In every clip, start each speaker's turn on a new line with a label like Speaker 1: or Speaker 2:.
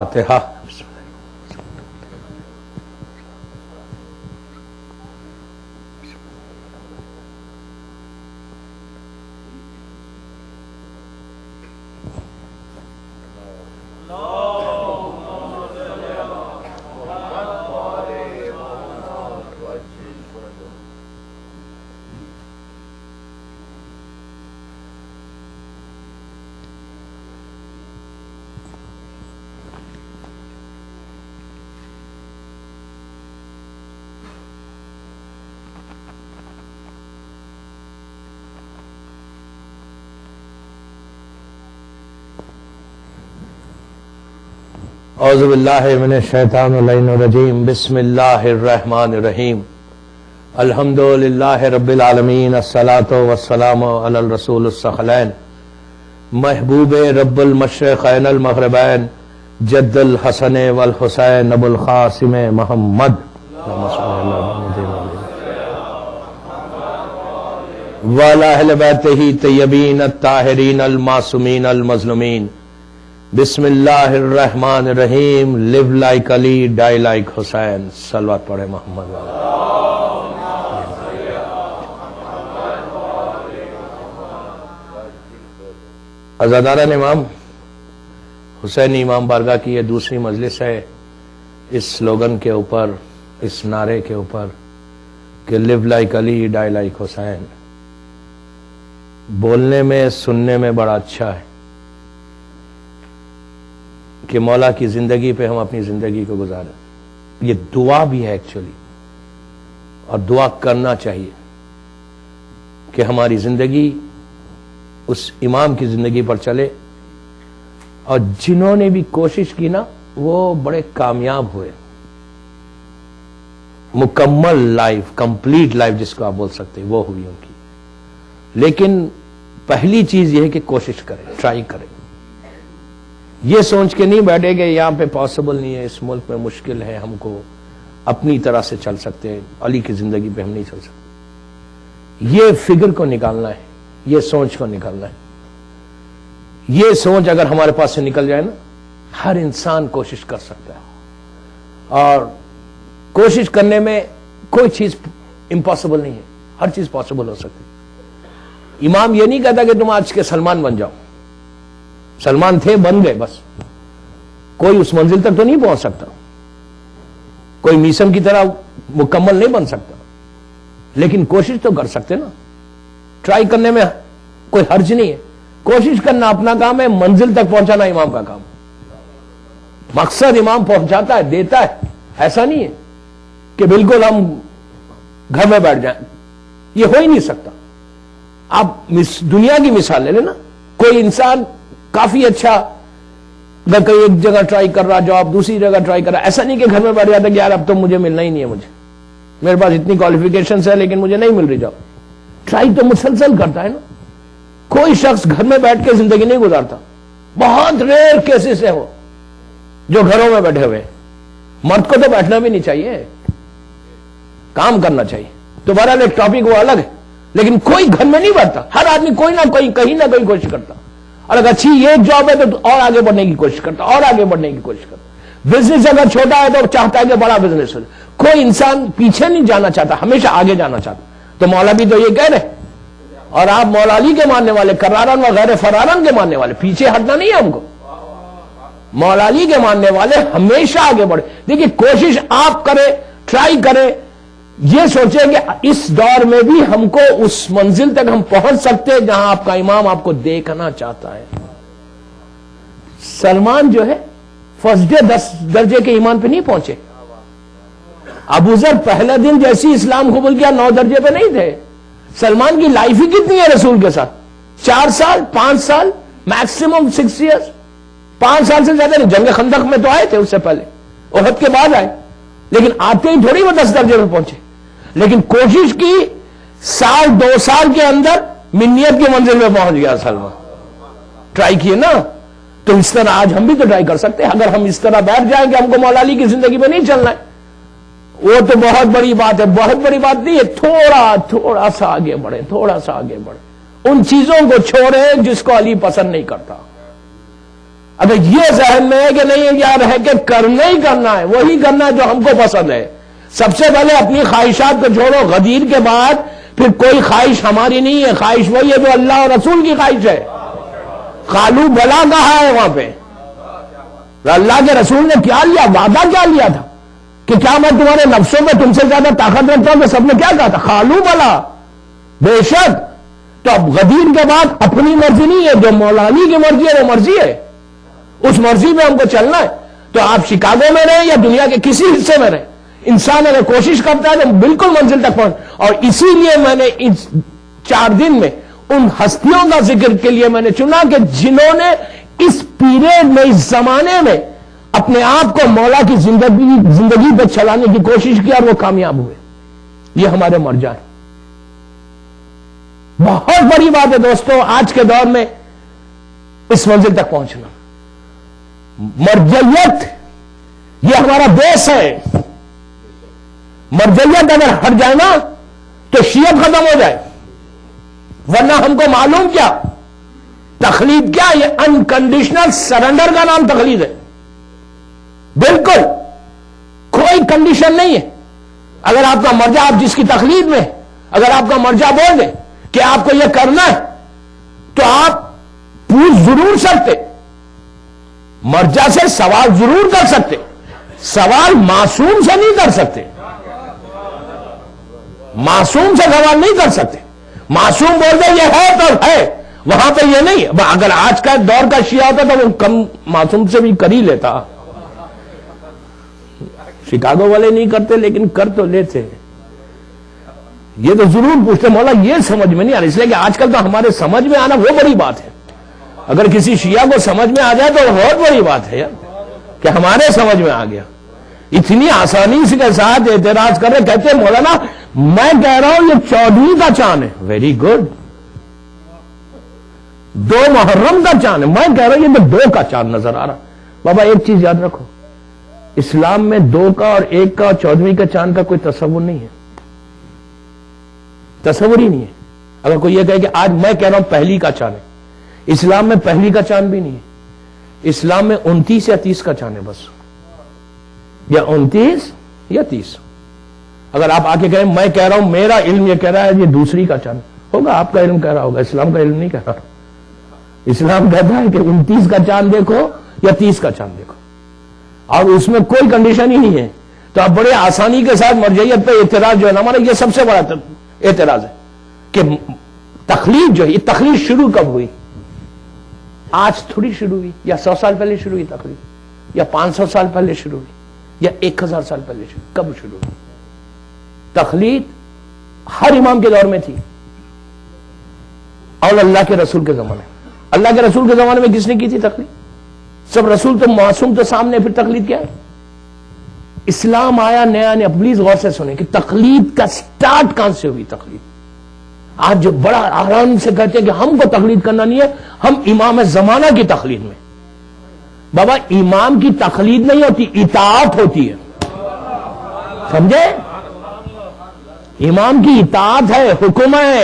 Speaker 1: فاتحہ۔ اعوذ باللہ من الشیطان الرجیم، بسم اللہ الرحمن الرحیم، الحمد للہ رب العالمین، الصلاۃ والسلام علی الرسول الثقلین، محبوب رب المشرقین المغربین، جد الحسن والحسین ابو القاسم محمد، وعلی اہل بیتہ طیبین الطاہرین المعصومین المظلومین۔ بسم اللہ الرحمن الرحیم، live like علی die like حسین، صلوات پڑھے محمد۔ عزاداران امام، حسین امام بارگاہ کی یہ دوسری مجلس ہے اس سلوگن کے اوپر، اس نعرے کے اوپر کہ live like علی die like حسین۔ بولنے میں سننے میں بڑا اچھا ہے کہ مولا کی زندگی پہ ہم اپنی زندگی کو گزاریں، یہ دعا بھی ہے ایکچولی، اور دعا کرنا چاہیے کہ ہماری زندگی اس امام کی زندگی پر چلے، اور جنہوں نے بھی کوشش کی نا وہ بڑے کامیاب ہوئے، مکمل لائف، کمپلیٹ لائف جس کو آپ بول سکتے ہیں وہ ہوئی ان کی۔ لیکن پہلی چیز یہ ہے کہ کوشش کریں، ٹرائی کریں، یہ سوچ کے نہیں بیٹھے کہ یہاں پہ پاسبل نہیں ہے، اس ملک میں مشکل ہے، ہم کو اپنی طرح سے چل سکتے ہیں، علی کی زندگی پہ ہم نہیں چل سکتے۔ یہ فگر کو نکالنا ہے، یہ سوچ کو نکالنا ہے۔ یہ سوچ اگر ہمارے پاس سے نکل جائے نا، ہر انسان کوشش کر سکتا ہے، اور کوشش کرنے میں کوئی چیز امپاسبل نہیں ہے، ہر چیز پاسبل ہو سکتی ہے۔ امام یہ نہیں کہتا کہ تم آج کے سلمان بن جاؤ، سلمان تھے، بن گئے، بس کوئی اس منزل تک تو نہیں پہنچ سکتا، کوئی میسم کی طرح مکمل نہیں بن سکتا، لیکن کوشش تو کر سکتے نا۔ ٹرائی کرنے میں کوئی حرج نہیں ہے، کوشش کرنا اپنا کام ہے، منزل تک پہنچانا امام کا کام۔ مقصد امام پہنچاتا ہے، دیتا ہے، ایسا نہیں ہے کہ بالکل ہم گھر میں بیٹھ جائیں، یہ ہو ہی نہیں سکتا۔ آپ دنیا کی مثال لے لینا، کوئی انسان کافی اچھا اگر کہیں ایک جگہ ٹرائی کر رہا، جو آپ دوسری جگہ ٹرائی کر رہا، ایسا نہیں کہ گھر میں بیٹھ جاتا کہ یار اب تو مجھے ملنا ہی نہیں ہے، مجھے میرے پاس اتنی کوالیفیکیشنز ہے لیکن مجھے نہیں مل رہی، جاؤ۔ ٹرائی تو مسلسل کرتا ہے نا۔ کوئی شخص گھر میں بیٹھ کے زندگی نہیں گزارتا، بہت ریئر کیسز ہے وہ جو گھروں میں بیٹھے ہوئے۔ مرد کو تو بیٹھنا بھی نہیں چاہیے، کام کرنا چاہیے۔ تو بہرحال ایک ٹاپک وہ الگ ہے، لیکن کوئی گھر میں نہیں بیٹھتا، ہر آدمی کوئی نہ کوئی کہیں نہ کہیں کوشش کرتا، اور اگر اچھی یہ جاب ہے تو اور آگے بڑھنے کی کوشش کرتا، اور آگے بڑھنے کی کوشش کرتا۔ بزنس اگر چھوٹا ہے تو چاہتا ہے کہ بڑا بزنس ہو۔ کوئی انسان پیچھے نہیں جانا چاہتا، ہمیشہ آگے جانا چاہتا۔ تو مولا بھی تو یہ کہہ رہے، اور آپ مولا علی کے ماننے والے، کرارن و غیر فرارن کے ماننے والے، پیچھے ہٹنا نہیں ہے ہم کو۔ مولا علی کے ماننے والے ہمیشہ آگے بڑھے۔ دیکھیے کوشش آپ کریں، ٹرائی کریں، یہ سوچیں کہ اس دور میں بھی ہم کو اس منزل تک ہم پہنچ سکتے ہیں جہاں آپ کا امام آپ کو دیکھنا چاہتا ہے۔ سلمان جو ہے فرسٹ ڈے 10 درجے کے ایمان پہ نہیں پہنچے۔ ابو ذر پہلا دن جیسی اسلام قبول کیا 9 درجے پہ نہیں تھے۔ سلمان کی لائف ہی کتنی ہے رسول کے ساتھ؟ 4 سال، 5 سال، میکسیمم 6 ایئرز، 5 سال سے زیادہ نہیں۔ جنگ خندق میں تو آئے تھے، اس سے پہلے احد کے بعد آئے، لیکن آتے ہی تھوڑی وہ 10 درجے پہ پہنچے، لیکن کوشش کی، سال 2 سال کے اندر منیت کی منزل میں پہنچ گیا سلمان۔ ٹرائی کیے نا، تو اس طرح آج ہم بھی تو ٹرائی کر سکتے ہیں۔ اگر ہم اس طرح بیٹھ جائیں کہ ہم کو مولا علی کی زندگی پہ نہیں چلنا ہے، وہ تو بہت بڑی بات ہے، بہت بڑی بات نہیں ہے۔ تھوڑا سا آگے بڑھے، تھوڑا سا آگے بڑھے، ان چیزوں کو چھوڑیں جس کو علی پسند نہیں کرتا۔ اگر یہ ذہن میں ہے کہ نہیں یار ہے کہ کرنا ہی کرنا ہے، وہی کرنا ہے جو ہم کو پسند ہے، سب سے پہلے اپنی خواہشات کو چھوڑو، غدیر کے بعد پھر کوئی خواہش ہماری نہیں ہے، خواہش وہی ہے جو اللہ اور رسول کی خواہش ہے۔ قالو بلا کہا ہے وہاں پہ، اللہ کے رسول نے کیا لیا، وعدہ کیا لیا تھا کہ کیا میں تمہارے نفسوں میں تم سے زیادہ طاقت رکھتا ہوں؟ تو سب نے کیا کہا تھا؟ قالو بلا، بے شک۔ تو اب غدیر کے بعد اپنی مرضی نہیں ہے، جو مولا علی کی مرضی ہے وہ مرضی ہے، اس مرضی میں ہم کو چلنا ہے۔ تو آپ شکاگو میں رہیں یا دنیا کے کسی حصے میں رہیں، انسان اگر کوشش کرتا ہے تو بالکل منزل تک پہنچ۔ اور اسی لیے میں نے ان 4 دن میں ان ہستیوں کا ذکر کے لیے میں نے چنا کہ جنہوں نے اس پیریڈ میں، اس زمانے میں اپنے آپ کو مولا کی زندگی پہ چلانے کی کوشش کی اور وہ کامیاب ہوئے۔ یہ ہمارے مرجع ہیں۔ بہت بڑی بات ہے دوستو آج کے دور میں اس منزل تک پہنچنا۔ مرجعیت یہ ہمارا بیس ہے۔ مرجعیت اگر ہٹ جائے نا تو شیعت ختم ہو جائے، ورنہ ہم کو معلوم کیا تقلید کیا، یہ انکنڈیشنل سرنڈر کا نام تقلید ہے۔ بالکل کوئی کنڈیشن نہیں ہے۔ اگر آپ کا مرجع، آپ جس کی تقلید میں، اگر آپ کا مرجع بول دے کہ آپ کو یہ کرنا ہے تو آپ پوچھ ضرور سکتے، مرجع سے سوال ضرور کر سکتے، سوال معصوم سے نہیں کر سکتے، معصوم سے سوال نہیں کر سکتے۔ معصوم بول دے یہ ہے تو ہے، وہاں پہ یہ نہیں ہے۔ اگر آج کا دور کا شیعہ ہوتا تو وہ کم معصوم سے بھی کر ہی لیتا۔ شکاگو والے نہیں کرتے لیکن کر تو لیتے۔ یہ تو ضرور پوچھتے مولا یہ سمجھ میں نہیں آ رہا، اس لیے کہ آج کل تو ہمارے سمجھ میں آنا وہ بڑی بات ہے۔ اگر کسی شیعہ کو سمجھ میں آ جائے تو بہت بڑی بات ہے یار کہ ہمارے سمجھ میں آ گیا۔ اتنی آسانی سے کے ساتھ اعتراض کر رہے، کہتے ہیں مولانا میں کہہ رہا ہوں یہ 14 کا چاند ہے، ویری گڈ، 2 محرم کا چاند ہے، میں کہہ رہا ہوں یہ تو 2 کا چاند نظر آ رہا۔ بابا ایک چیز یاد رکھو، اسلام میں 2 کا اور 1 کا اور 14ویں کا چاند کا کوئی تصور نہیں ہے، تصور ہی نہیں ہے۔ اگر کوئی یہ کہے کہ آج میں کہہ رہا ہوں پہلی کا چاند ہے، اسلام میں پہلی کا چاند بھی نہیں ہے، اسلام میں 29 یا 30 کا چاند ہے بس، یا 29 یا 30۔ اگر آپ آ کے کہیں میں کہہ رہا ہوں میرا علم یہ کہہ رہا ہے یہ دوسری کا چاند ہوگا، آپ کا علم کہہ رہا ہوگا، اسلام کا علم نہیں کہہ رہا۔ اسلام کہتا ہے کہ 29 کا چاند دیکھو یا 30 کا چاند دیکھو، اور اس میں کوئی کنڈیشن ہی نہیں ہے۔ تو آپ بڑے آسانی کے ساتھ مرجعیت پہ اعتراض جو ہے نا، ہمارا یہ سب سے بڑا اعتراض ہے کہ تقلید جو ہے، یہ تقلید شروع کب ہوئی؟ آج تھوڑی شروع ہوئی، یا 100 سال پہلے شروع ہوئی تقلید، یا 500 سال پہلے شروع ہوئی، یا 1000 سال پہلے شروع، کب شروع ہوئی؟ تقلید ہر امام کے دور میں تھی، اور اللہ کے رسول کے زمانے میں۔ اللہ کے رسول کے زمانے میں کس نے کی تھی تقلید؟ سب رسول تو معصوم تو سامنے، پھر تقلید کیا ہے؟ اسلام آیا نیا نیا، پلیز غور سے سنیں کہ تقلید کا سٹارٹ کہاں سے ہوئی۔ تقلید آج جو بڑا آرام سے کہتے ہیں کہ ہم کو تقلید کرنا نہیں ہے، ہم امام زمانہ کی تقلید میں۔ بابا امام کی تقلید نہیں ہوتی، اطاعت ہوتی ہے، سمجھے؟ امام کی اطاعت ہے، حکم ہے،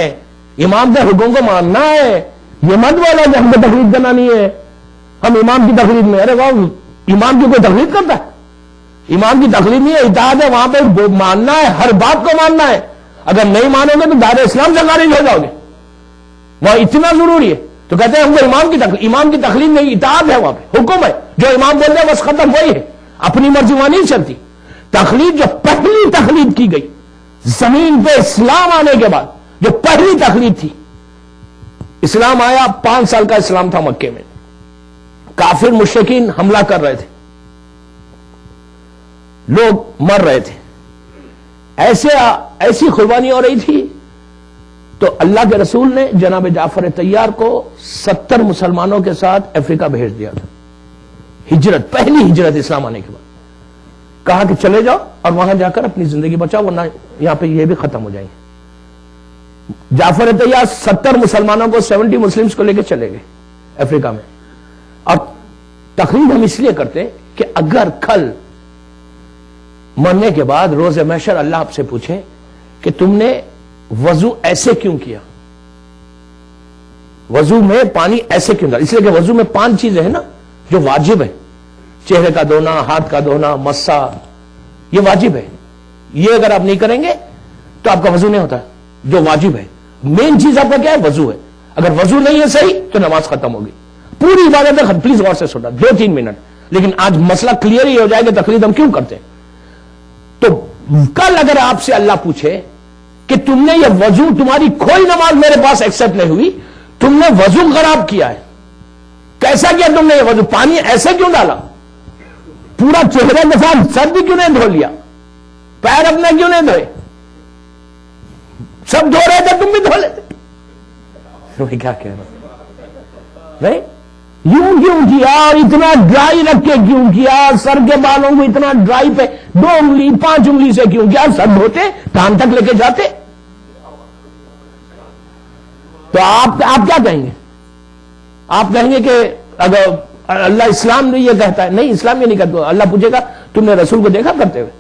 Speaker 1: امام کے حکم کو ماننا ہے۔ یہ مت بولو کہ ہم کو تقلید کرنا نہیں ہے، ہم امام کی تقلید میں۔ ارے واہ، امام کی کوئی تقلید کرتا ہے؟ امام کی تقلید نہیں ہے، اطاعت ہے، وہاں پہ ماننا ہے، ہر بات کو ماننا ہے۔ اگر نہیں مانو گے تو دائرہ اسلام سے خارج ہو جاؤ گے، وہاں اتنا ضروری ہے۔ تو کہتے ہیں ہم کو امام کی تقلید نہیں، اطاعت ہے، وہاں پہ حکم ہے، جو امام بولتے ہیں بس ختم، وہی ہے، اپنی مرضی وہاں نہیں چلتی۔ تقلید جو پہلی تقلید کی گئی زمین پہ اسلام آنے کے بعد، جو پہلی تقلید تھی، اسلام آیا 5 سال کا اسلام تھا مکے میں، کافر مشرکین حملہ کر رہے تھے، لوگ مر رہے تھے، ایسی قربانی ہو رہی تھی، تو اللہ کے رسول نے جناب جعفر طیار کو 70 مسلمانوں کے ساتھ افریقہ بھیج دیا تھا، ہجرت، پہلی ہجرت اسلام آنے کے بعد، کہا کہ چلے جاؤ اور وہاں جا کر اپنی زندگی بچاؤ ورنہ یہاں پہ یہ بھی ختم ہو جائیں گے۔ جعفر طیار 70 مسلمانوں کو، 70 مسلمز کو لے کے چلے گئے افریقہ میں۔ اور تقلید ہم اس لیے کرتے کہ اگر کل مرنے کے بعد روز محشر اللہ آپ سے پوچھے کہ تم نے وضو ایسے کیوں کیا، وضو میں پانی ایسے کیوں ڈالا، اس لیے کہ وضو میں 5 چیزیں ہیں نا، جو واجب ہے، چہرے کا دھونا، ہاتھ کا دھونا، مسا، یہ واجب ہے. یہ اگر آپ نہیں کریں گے تو آپ کا وضو نہیں ہوتا. جو واجب ہے، مین چیز آپ کا کیا ہے؟ وضو ہے. اگر وضو نہیں ہے صحیح تو نماز ختم ہوگی. پوری عبادت ہے. پلیز غور سے سننا 2-3 منٹ. لیکن آج مسئلہ کلیئر ہی ہو جائے گا. تقلید ہم کیوں کرتے ہیں؟ تو کل اگر آپ سے اللہ پوچھے کہ تم نے یہ وضو، تمہاری کوئی نماز میرے پاس ایکسپٹ نہیں ہوئی، تم نے وضو خراب کیا ہے، کیسا کیا تم نے یہ وضو؟ پانی ایسے کیوں ڈالا؟ پورا چہرے کے ساتھ سر بھی کیوں نہیں دھو لیا؟ پیر اپنے کیوں نہیں دھوئے؟ سب دھو رہے تھے، تم بھی دھو لیتے. میں کیا کہہ رہا ہوں؟ نہیں، یوں کیوں کیا؟ اور اتنا ڈرائی رکھ کے کیوں کیا؟ سر کے بالوں کو اتنا ڈرائی پہ 2 انگلی 5 انگلی سے کیوں کیا؟ سر دھوتے، کان تک لے کے جاتے. تو آپ کیا کہیں گے؟ آپ کہیں گے کہ اگر اللہ اسلام نے یہ کہتا ہے. نہیں، اسلام یہ نہیں کہتا. اللہ پوچھے گا تم نے رسول کو دیکھا کرتے ہوئے؟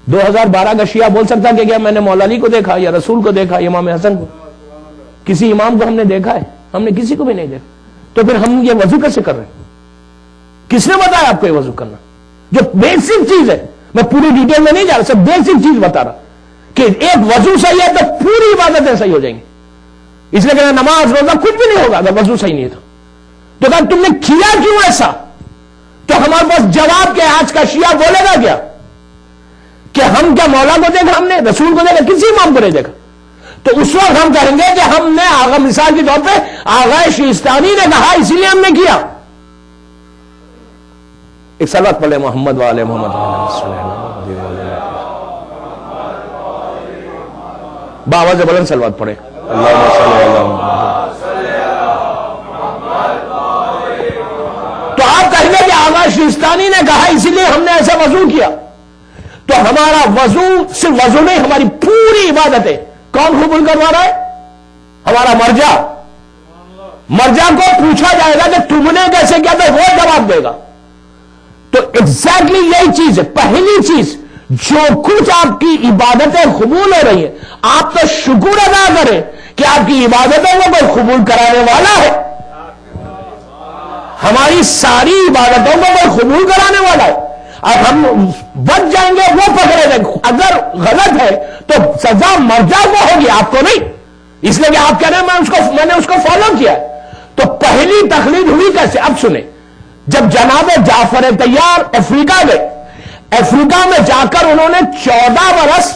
Speaker 1: 2012 کا شیعہ بول سکتا کہ کیا میں نے مولا علی کو دیکھا یا رسول کو دیکھا یا امام حسن کو؟ کسی امام کو ہم نے دیکھا ہے؟ ہم نے کسی کو بھی نہیں دیکھا. تو پھر ہم یہ وضو کیسے کر رہے ہیں؟ کس نے بتایا آپ کو یہ وضو کرنا؟ جو بیسک چیز ہے، میں پوری ڈیٹیل میں نہیں جا رہا، صرف بیسک چیز بتا رہا کہ ایک وضو صحیح ہے تو پوری عبادتیں صحیح ہو جائیں گی. اس لیے کہ نماز روزہ کچھ بھی نہیں ہوگا اگر وضو صحیح نہیں تھا. تو کہا تم نے کیا کیوں ایسا؟ تو ہمارے پاس جواب کیا؟ آج کا شیعہ بولے گا کیا کہ ہم کیا مولا کو دیکھا، ہم نے رسول کو دیکھا، کسی امام کو نہیں دیکھا؟ تو اس وقت ہم کہیں گے کہ ہم نے آغا، مثال کے طور پہ آغا شیستانی نے کہا اسی لیے ہم نے کیا. ایک صلوات پڑھے محمد والے محمد باواز بلند صلوات پڑھے. اللہم صلی اللہ تو آپ کہیں گے کہ آغا شیستانی نے کہا اسی لیے ہم نے ایسا وضو کیا. تو ہمارا وضو صرف وضو نہیں، ہماری پوری عبادت ہے. کون قبول کروا رہا ہے؟ ہمارا مرجع. مرجع کو پوچھا جائے گا کہ تم نے کیسے کیا تو وہ جواب دے گا. تو ایگزیکٹلی یہی چیز ہے. پہلی چیز، جو کچھ آپ کی عبادتیں قبول ہو رہی ہیں، آپ تو شکر ادا کریں کہ آپ کی عبادتوں کو کوئی قبول کرانے والا ہے. ہماری ساری عبادتوں کو کوئی قبول کرانے والا ہے. اور ہم بچ جائیں گے، وہ پکڑے جائیں گے. اگر غلط ہے تو سزا مرجع کو ہوگی، آپ کو نہیں. اس لیے کہ آپ کہہ رہے ہیں میں نے اس کو فالو کیا. تو پہلی تقلید ہوئی کیسے؟ اب سنیں. جب جناب جعفر طیار افریقہ گئے، افریقہ میں جا کر انہوں نے 14 برس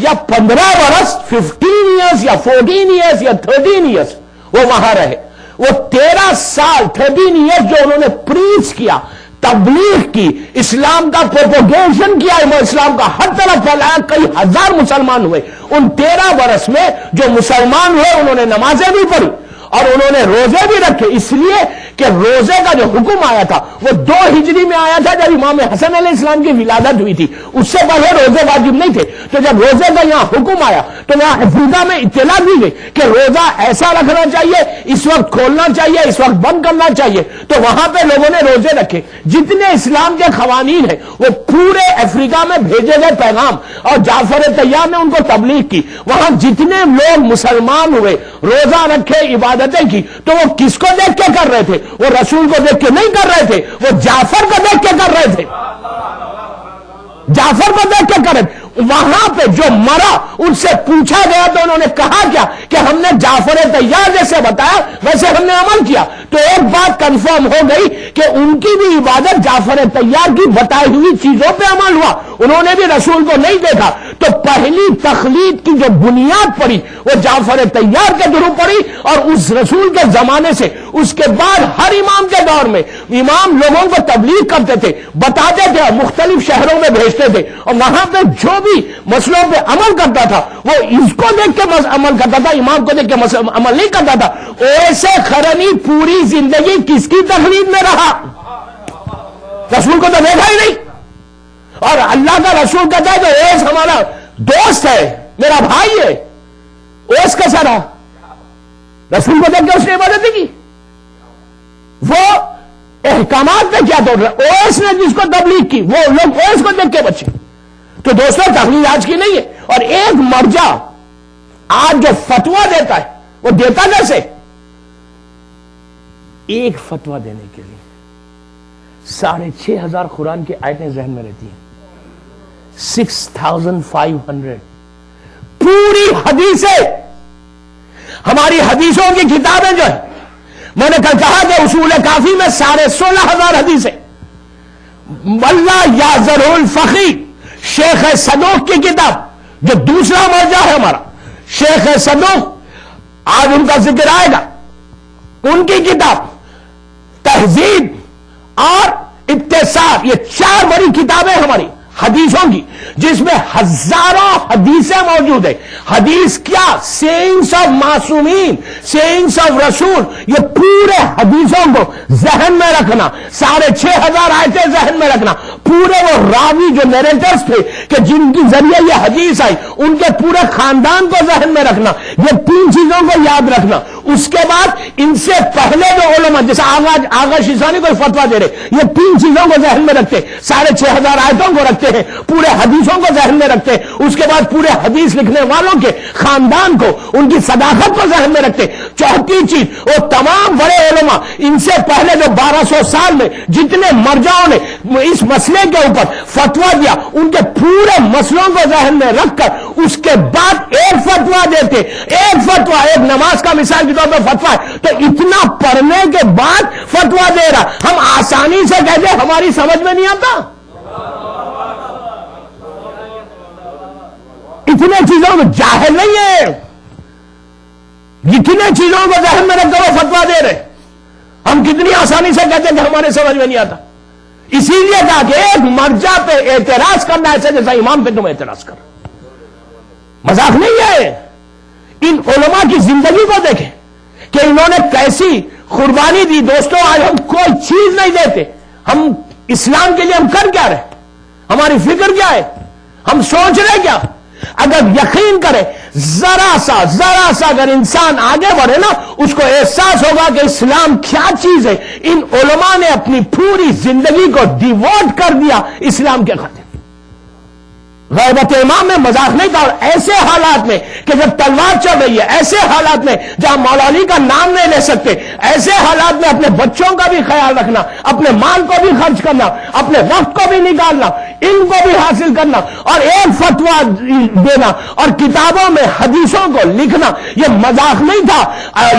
Speaker 1: یا 15 برس 15 ایئرس یا 14 ایئرس یا 13 ایئرس وہ وہاں رہے. وہ 13 سال 13 ایئرس جو انہوں نے پریچ کیا، تبلیغ کی، اسلام کا پروپوگیشن کیا، اسلام کا ہر طرف پھیلایا. کئی ہزار مسلمان ہوئے. ان 13 برس میں جو مسلمان ہوئے انہوں نے نمازیں بھی پڑھی اور انہوں نے روزے بھی رکھے. اس لیے کہ روزے کا جو حکم آیا تھا وہ 2 ہجری میں آیا تھا جب امام حسن علیہ السلام کی ولادت ہوئی تھی. اس سے پہلے روزے واجب نہیں تھے. تو جب روزے کا یہاں حکم آیا تو یہاں افریقہ میں اطلاع دی گئی کہ روزہ ایسا رکھنا چاہیے، اس وقت کھولنا چاہیے، اس وقت بند کرنا چاہیے. تو وہاں پہ لوگوں نے روزے رکھے. جتنے اسلام کے قوانین ہیں وہ پورے افریقہ میں بھیجے گئے پیغام، اور جعفر طیار نے ان کو تبلیغ کی. وہاں جتنے لوگ مسلمان ہوئے، روزہ رکھے، عبادتیں کی، تو وہ کس کو دیکھ کے کر رہے تھے؟ وہ رسول کو دیکھ کے نہیں کر رہے تھے، وہ جعفر کو دیکھ کے کر رہے تھے. جعفر کو دیکھ کے کر رہے تھے. وہاں پہ جو مرا ان سے پوچھا گیا تو انہوں نے کہا کیا کہ ہم نے جعفر طیار جیسے بتایا ویسے ہم نے عمل کیا. تو ایک بات کنفرم ہو گئی کہ ان کی بھی عبادت جعفر طیار کی بتائی ہوئی چیزوں پہ عمل ہوا. انہوں نے بھی رسول کو نہیں دیکھا. تو پہلی تقلید کی جو بنیاد پڑی وہ جعفر طیار کے درو پڑی، اور اس رسول کے زمانے سے اس کے بعد ہر امام کے دور میں امام لوگوں کو تبلیغ کرتے تھے، بتاتے تھے، مختلف شہروں میں بھیجتے تھے، اور وہاں پہ جو بھی مسئلوں پہ عمل کرتا تھا وہ اس کو دیکھ کے عمل کرتا تھا، امام کو دیکھ کے عمل نہیں کرتا تھا. ایسے قرنی پوری زندگی کس کی تقلید میں رہا؟ رسول کو تو دیکھا ہی نہیں. اور اللہ کا رسول کہتا ہے کہ اویس ہمارا دوست ہے، میرا بھائی ہے. اویس کیسا رہا؟ رسول کو دیکھ کے اس نے عبادت نہیں کی. وہ احکامات پہ کیا توڑ رہا؟ اویس نے جس کو تبلیغ کی وہ لوگ اویس کو دیکھ کے بچے. تو دوستوں تقلید آج کی نہیں ہے. اور ایک مرجع آج جو فتویٰ دیتا ہے وہ دیتا کیسے؟ ایک فتویٰ دینے کے لیے 6,500 قرآن کی آیتیں ذہن میں رہتی ہیں. 6,500 پوری حدیثیں. ہماری حدیثوں کی کتابیں جو ہے، میں نے کل کہا کہ اصول کافی میں 16,500 حدیثیں. ملا یازر الفقی شیخ صدوق کی کتاب جو دوسرا مرجع ہے ہمارا، شیخ صدوق، آج ان کا ذکر آئے گا، ان کی کتاب تہذیب اور اقتصاد، یہ 4 بڑی کتابیں ہماری حدیثوں کی، جس میں ہزاروں حدیثیں موجود ہیں. حدیث کیا؟ سیئنگز آف معصومین، سیئنگز آف رسول. یہ پورے حدیثوں کو ذہن میں رکھنا، 6,500 آیتیں ذہن میں رکھنا، پورے وہ راوی جو نیریٹرز تھے کہ جن کی ذریعے یہ حدیث آئی، ان کے پورے خاندان کو ذہن میں رکھنا. یہ 3 چیزوں کو یاد رکھنا. اس کے بعد ان سے پہلے جو علماء، جیسے آغا شیزانی کوئی فتویٰ دے رہے، یہ 3 چیزوں کو ذہن میں رکھتے، 6,500 آیتوں کو رکھتے ہیں، پورے حدیثوں کو ذہن میں رکھتے. اس کے بعد پورے حدیث لکھنے والوں کے خاندان کو، ان کی صداقت کو ذہن میں رکھتے. چوتھی چیز، وہ تمام بڑے علماء، ان سے پہلے جو 1200 سال میں جتنے مرجعوں نے اس مسئلے کے اوپر فتویٰ دیا، ان کے پورے مسئلوں کو ذہن میں رکھ کر اس کے بعد ایک فتویٰ دیتے. ایک فتویٰ، ایک نماز کا مثال کے طور پہ فتویٰ ہے، تو اتنا پڑھنے کے بعد فتویٰ دے رہا. ہم آسانی سے کہتے ہیں ہماری سمجھ میں نہیں آتا. اتنے چیزوں کو جاہل نہیں ہے، اتنے چیزوں کو ذہن میں رکھ کر وہ فتویٰ دے رہے. ہم کتنی آسانی سے کہتے ہیں کہ ہمارے سمجھ میں نہیں آتا. اسی لیے کہا کہ ایک مرجع پہ اعتراض کرنا ایسے جیسا امام پہ تم اعتراض کر. مذاق نہیں ہے. ان علماء کی زندگی کو دیکھیں کہ انہوں نے کیسی قربانی دی. دوستوں، آج ہم کوئی چیز نہیں دیتے. ہم اسلام کے لیے ہم کر کیا رہے؟ ہماری فکر کیا ہے؟ ہم سوچ رہے کیا؟ اگر یقین کرے ذرا سا اگر انسان آگے بڑھے نا، اس کو احساس ہوگا کہ اسلام کیا چیز ہے. ان علماء نے اپنی پوری زندگی کو ڈیووٹ کر دیا اسلام کے خاطر. غیبت امام میں مذاق نہیں تھا. اور ایسے حالات میں کہ جب تلوار چل رہی ہے، ایسے حالات میں جہاں مولا علی کا نام نہیں لے سکتے، ایسے حالات میں اپنے بچوں کا بھی خیال رکھنا، اپنے مال کو بھی خرچ کرنا، اپنے وقت کو بھی نکالنا، علم کو بھی حاصل کرنا، اور ایک فتویٰ دینا، اور کتابوں میں حدیثوں کو لکھنا، یہ مذاق نہیں تھا.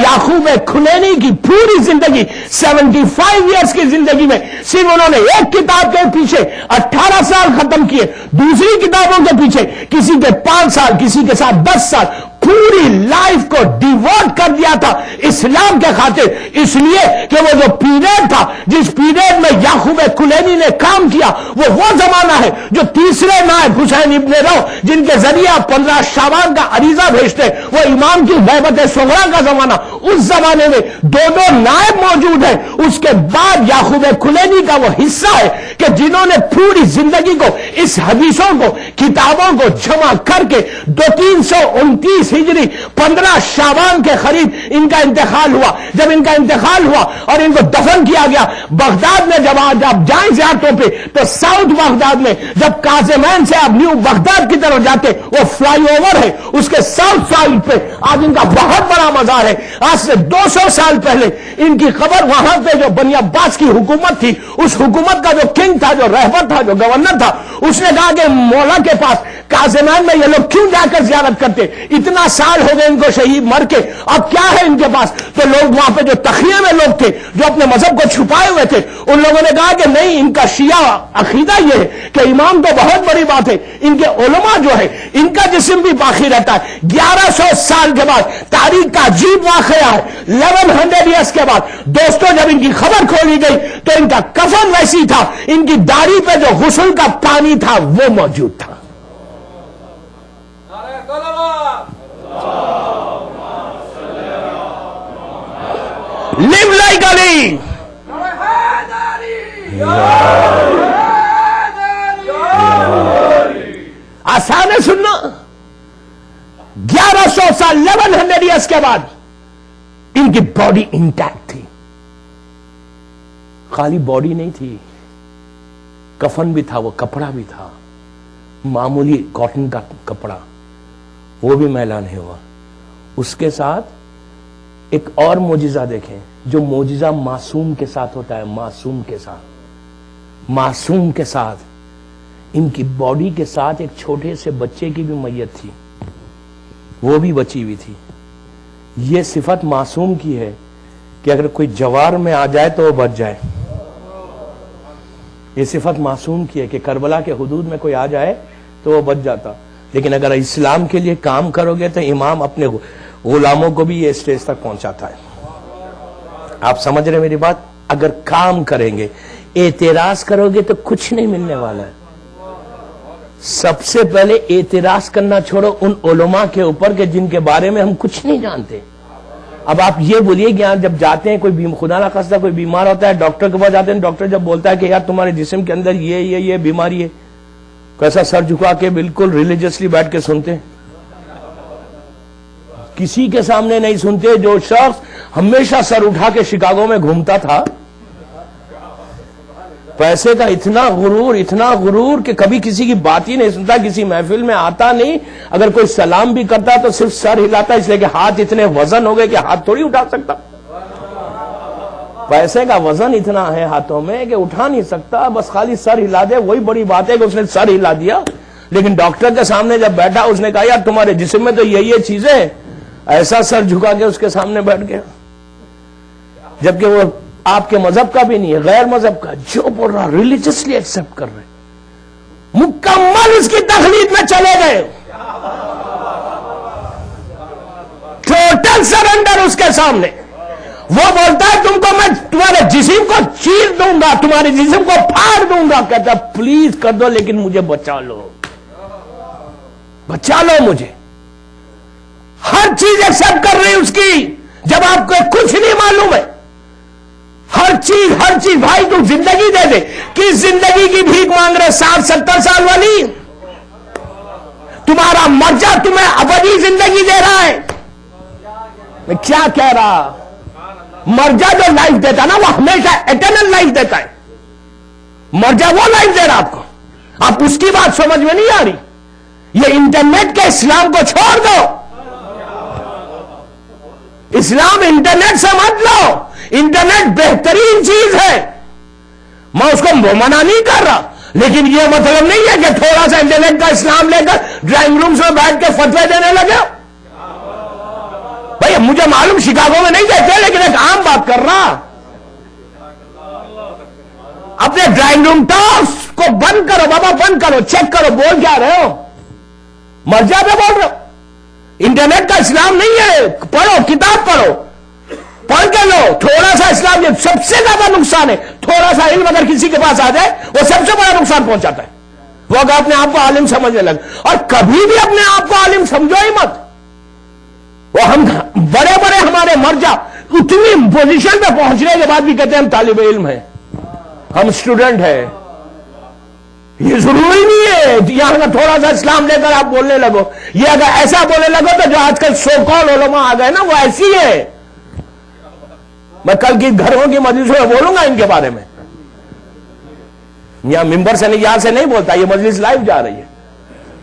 Speaker 1: یعقوب کھلینی کی پوری زندگی، 75 ایئرس کی زندگی میں صرف انہوں نے ایک کتاب کے پیچھے 18 سال ختم کیے. دوسری کتابوں کے پیچھے کسی کے 5 سال، کسی کے ساتھ 10 سال، پوری لائف کو ڈیووٹ کر دیا تھا اسلام کے خاطر. اس لیے کہ وہ جو پیریڈ تھا، جس پیریڈ میں یعقوب کلینی نے کام کیا، وہ زمانہ ہے جو تیسرے نائب حسین ابن رو، جن کے ذریعے 15 شعبان کا عریضہ بھیجتے، وہ امام کی غیبت صغریٰ کا زمانہ. اس زمانے میں 2 نائب موجود ہیں. اس کے بعد یعقوب کلینی کا وہ حصہ ہے کہ جنہوں نے پوری زندگی کو اس حدیثوں کو، کتابوں کو جمع کر کے 329 ہجری 15 شعبان کے قریب ان کا انتقال ہوا. جب ان کا انتقال ہوا اور ان کو دفن کیا گیا بغداد میں، جب جائیں زیارتوں پہ تو ساؤتھ بغداد میں، جب قاسمین سے آپ نیو بغداد کی طرف جاتے، وہ فلائی اوور ہے، اس کے ساؤتھ سائڈ پہ آج ان کا بہت بڑا مزار ہے. آج سے 200 سال پہلے ان کی قبر وہاں پہ جو بنی عباس کی حکومت تھی، اس حکومت کا جو کنگ تھا، جو رہبر تھا، جو گورنر تھا، اس نے کہا کہ مولا کے پاس قاسمین میں یہ لوگ کیوں جا کر زیارت کرتے؟ اتنا سال ہو گئے ان کو شہید مر کے، اب کیا ہے ان کے پاس؟ تو لوگ وہاں پہ جو تخیے میں لوگ تھے، جو اپنے مذہب کو چھپائے ہوئے تھے، ان لوگوں نے کہا کہ نہیں، ان کا شیعہ عقیدہ یہ ہے کہ امام تو بہت بڑی بات ہے، ان کے علماء جو ہے ان کا جسم بھی باقی رہتا ہے. 1100 سال کے بعد تاریخ کا عجیب واقعہ ہے. 1100 ایئرس کے بعد دوستوں، جب ان کی خبر کھولی گئی تو ان کا کفن ویسی تھا، ان کی داڑھی پہ جو غسل کا پانی تھا وہ موجود تھا. Live like Ali. آسان ہے سننا. 1100 سال 1100 ایئرس کے بعد ان کی باڈی انٹیکٹ تھی. خالی باڈی نہیں تھی، کفن بھی تھا، وہ کپڑا بھی تھا، معمولی کاٹن کا کپڑا، وہ بھی میلا نہیں ہوا. اس کے ساتھ ایک اور معجزہ دیکھیں، جو معجزہ معصوم کے ساتھ ہوتا ہے. معصوم کے ساتھ معصوم کے ساتھ ان کی باڈی کے ساتھ ایک چھوٹے سے بچے کی بھی میت تھی، وہ بھی بچی ہوئی تھی. یہ صفت معصوم کی ہے کہ اگر کوئی جوار میں آ جائے تو وہ بچ جائے. یہ صفت معصوم کی ہے کہ کربلا کے حدود میں کوئی آ جائے تو وہ بچ جاتا. لیکن اگر اسلام کے لیے کام کرو گے تو امام اپنے غلاموں کو بھی یہ اسٹیج تک پہنچاتا ہے. آپ سمجھ رہے میری بات؟ اگر کام کریں گے، اعتراض کرو گے تو کچھ نہیں ملنے والا ہے. سب سے پہلے اعتراض کرنا چھوڑو ان علماء کے اوپر کہ جن کے بارے میں ہم کچھ نہیں جانتے. اب آپ یہ بولیے کہ یہاں جب جاتے ہیں، کوئی خدا نہ خواستہ کوئی بیمار ہوتا ہے، ڈاکٹر کے پاس جاتے ہیں، ڈاکٹر جب بولتا ہے کہ یار تمہارے جسم کے اندر یہ بیماری ہے، کیسا سر جھکا کے بالکل ریلیجیسلی بیٹھ کے سنتے ہیں. کسی کے سامنے نہیں سنتے. جو شخص ہمیشہ سر اٹھا کے شکاگو میں گھومتا تھا، پیسے کا اتنا غرور کہ کبھی کسی کی بات ہی نہیں سنتا، کسی محفل میں آتا نہیں، اگر کوئی سلام بھی کرتا تو صرف سر ہلاتا، اس لیے کہ ہاتھ اتنے وزن ہو گئے کہ ہاتھ تھوڑی اٹھا سکتا. پیسے کا وزن اتنا ہے ہاتھوں میں کہ اٹھا نہیں سکتا، بس خالی سر ہلا دے. وہی بڑی بات ہے کہ اس نے سر ہلا دیا. لیکن ڈاکٹر کے سامنے جب بیٹھا، اس نے کہا یار تمہارے جسم میں تو یہ چیزیں، ایسا سر جھکا کے اس کے سامنے بیٹھ گیا. جبکہ وہ آپ کے مذہب کا بھی نہیں ہے، غیر مذہب کا، جو بول رہا ریلیجسلی ایکسپٹ کر رہے، مکمل اس کی تقلید میں چلے گئے. ٹوٹل سرنڈر اس کے سامنے. وہ بولتا ہے تم کو میں تمہارے جسم کو چیر دوں گا، تمہارے جسم کو پھاڑ دوں گا. کہتا پلیز کر دو لیکن مجھے بچا لو مجھے. ہر چیز ایکسپٹ کر رہی اس کی، جب آپ کو کچھ نہیں معلوم ہے. ہر چیز بھائی تم زندگی دے دے. کس زندگی کی بھیک مانگ رہے؟ 60-70 سال والی. تمہارا مرجع تمہیں ابدی زندگی دے رہا ہے. میں کیا کہہ رہا؟ مرجع جو لائف دیتا نا وہ ہمیشہ ایٹرنل لائف دیتا ہے. مرجع وہ لائف دے رہا آپ کو. آپ اس کی بات سمجھ میں نہیں آ رہی. یہ انٹرنیٹ کے اسلام کو چھوڑ دو. اسلام انٹرنیٹ سے مت لو. انٹرنیٹ بہترین چیز ہے، میں اس کو منع نہیں کر رہا، لیکن یہ مطلب نہیں ہے کہ تھوڑا سا انٹرنیٹ کا اسلام لے کر ڈرائنگ رومز میں بیٹھ کے فتوے دینے لگے. بھائی مجھے معلوم شکاگو میں نہیں دیتے، لیکن ایک عام بات کر رہا. اپنے ڈرائنگ روم ٹاکس کو بند کرو بابا، بند کرو. چیک کرو بول کیا رہے ہو، مرجع پہ بول رہے ہو. انٹرنیٹ کا اسلام نہیں ہے. پڑھو، کتاب پڑھو، پڑھ کے لو. تھوڑا سا اسلام یہ سب سے زیادہ نقصان ہے. تھوڑا سا علم اگر کسی کے پاس آ جائے وہ سب سے بڑا نقصان پہنچاتا ہے. وہ اگر اپنے آپ کو عالم سمجھنے لگے، اور کبھی بھی اپنے آپ کو عالم سمجھو ہی مت. وہ ہم بڑے ہمارے مرجع اتنی پوزیشن پہ پہنچنے کے بعد بھی کہتے ہیں ہم طالب علم ہیں، ہم اسٹوڈنٹ ہیں. یہ ضروری نہیں ہے یہاں کا تھوڑا سا اسلام لے کر آپ بولنے لگو. یہ اگر ایسا بولنے لگو تو جو آج کل سو کال علماء آ گئے نا وہ ایسی ہے. میں کل کی گھروں کی مجلسوں میں بولوں گا ان کے بارے میں. یہاں ممبر سے نہیں، یہاں سے نہیں بولتا، یہ مجلس لائیو جا رہی ہے.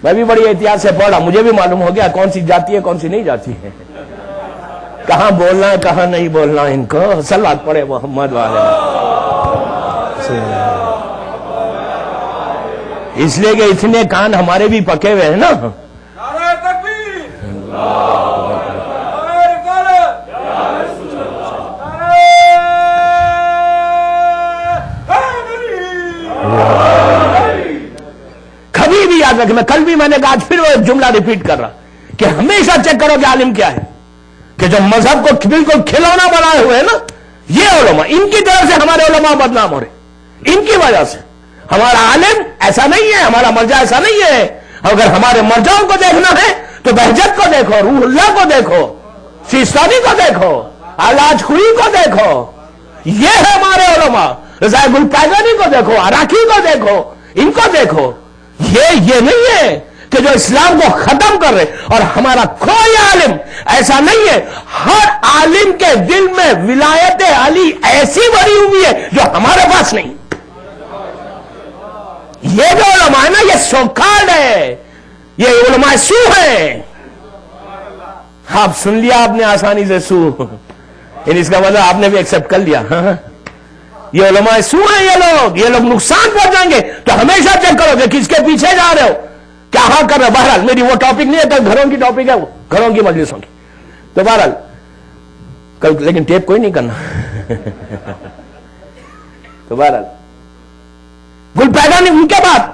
Speaker 1: میں بھی بڑی احتیاط سے پڑھا، مجھے بھی معلوم ہو گیا کون سی جاتی ہے کون سی نہیں جاتی ہے، کہاں بولنا ہے کہاں نہیں بولنا. ان کو صلوات پڑھے محمد والے. اس لیے کہ اتنے کان ہمارے بھی پکے ہوئے ہیں نا. کبھی بھی یاد رکھیں، میں کل بھی میں نے کہا، آج پھر وہ ایک جملہ ریپیٹ کر رہا کہ ہمیشہ چیک کرو کہ عالم کیا ہے. کہ جو مذہب کو بالکل کھلونا بنائے ہوئے ہیں نا یہ علماء، ان کی طرف سے ہمارے علماء بدنام ہو رہے، ان کی وجہ سے. ہمارا عالم ایسا نہیں ہے، ہمارا مرجع ایسا نہیں ہے. اگر ہمارے مرجعوں کو دیکھنا ہے تو بہجت کو دیکھو، روح اللہ کو دیکھو، سیستانی کو دیکھو، علاج خوری کو دیکھو. یہ ہے ہمارے علماء. رضا گل پیغانی کو دیکھو، عراقی کو دیکھو، ان کو دیکھو. یہ نہیں ہے کہ جو اسلام کو ختم کر رہے. اور ہمارا کوئی عالم ایسا نہیں ہے. ہر عالم کے دل میں ولایت علی ایسی بھری ہوئی ہے جو ہمارے پاس نہیں. یہ جو علماء ہے نا یہ سوکارڈ ہے، یہ علماء سو ہے. آپ سن لیا آپ نے آسانی سے سو، اس کا مطلب آپ نے بھی ایکسپٹ کر لیا. یہ علماء سو ہیں، یہ لوگ نقصان پہنچائیں گے. تو ہمیشہ چیک کرو کہ کس کے پیچھے جا رہے ہو، کیا ہاں کر رہے ہو. بہرحال میری وہ ٹاپک نہیں ہے، کل گھروں کی ٹاپک ہے، وہ گھروں کی مجلسوں کی. تو بہرحال کل لیکن ٹیپ کوئی نہیں کرنا. تو بہرحال گل پیدا نہیں ان کے بعد،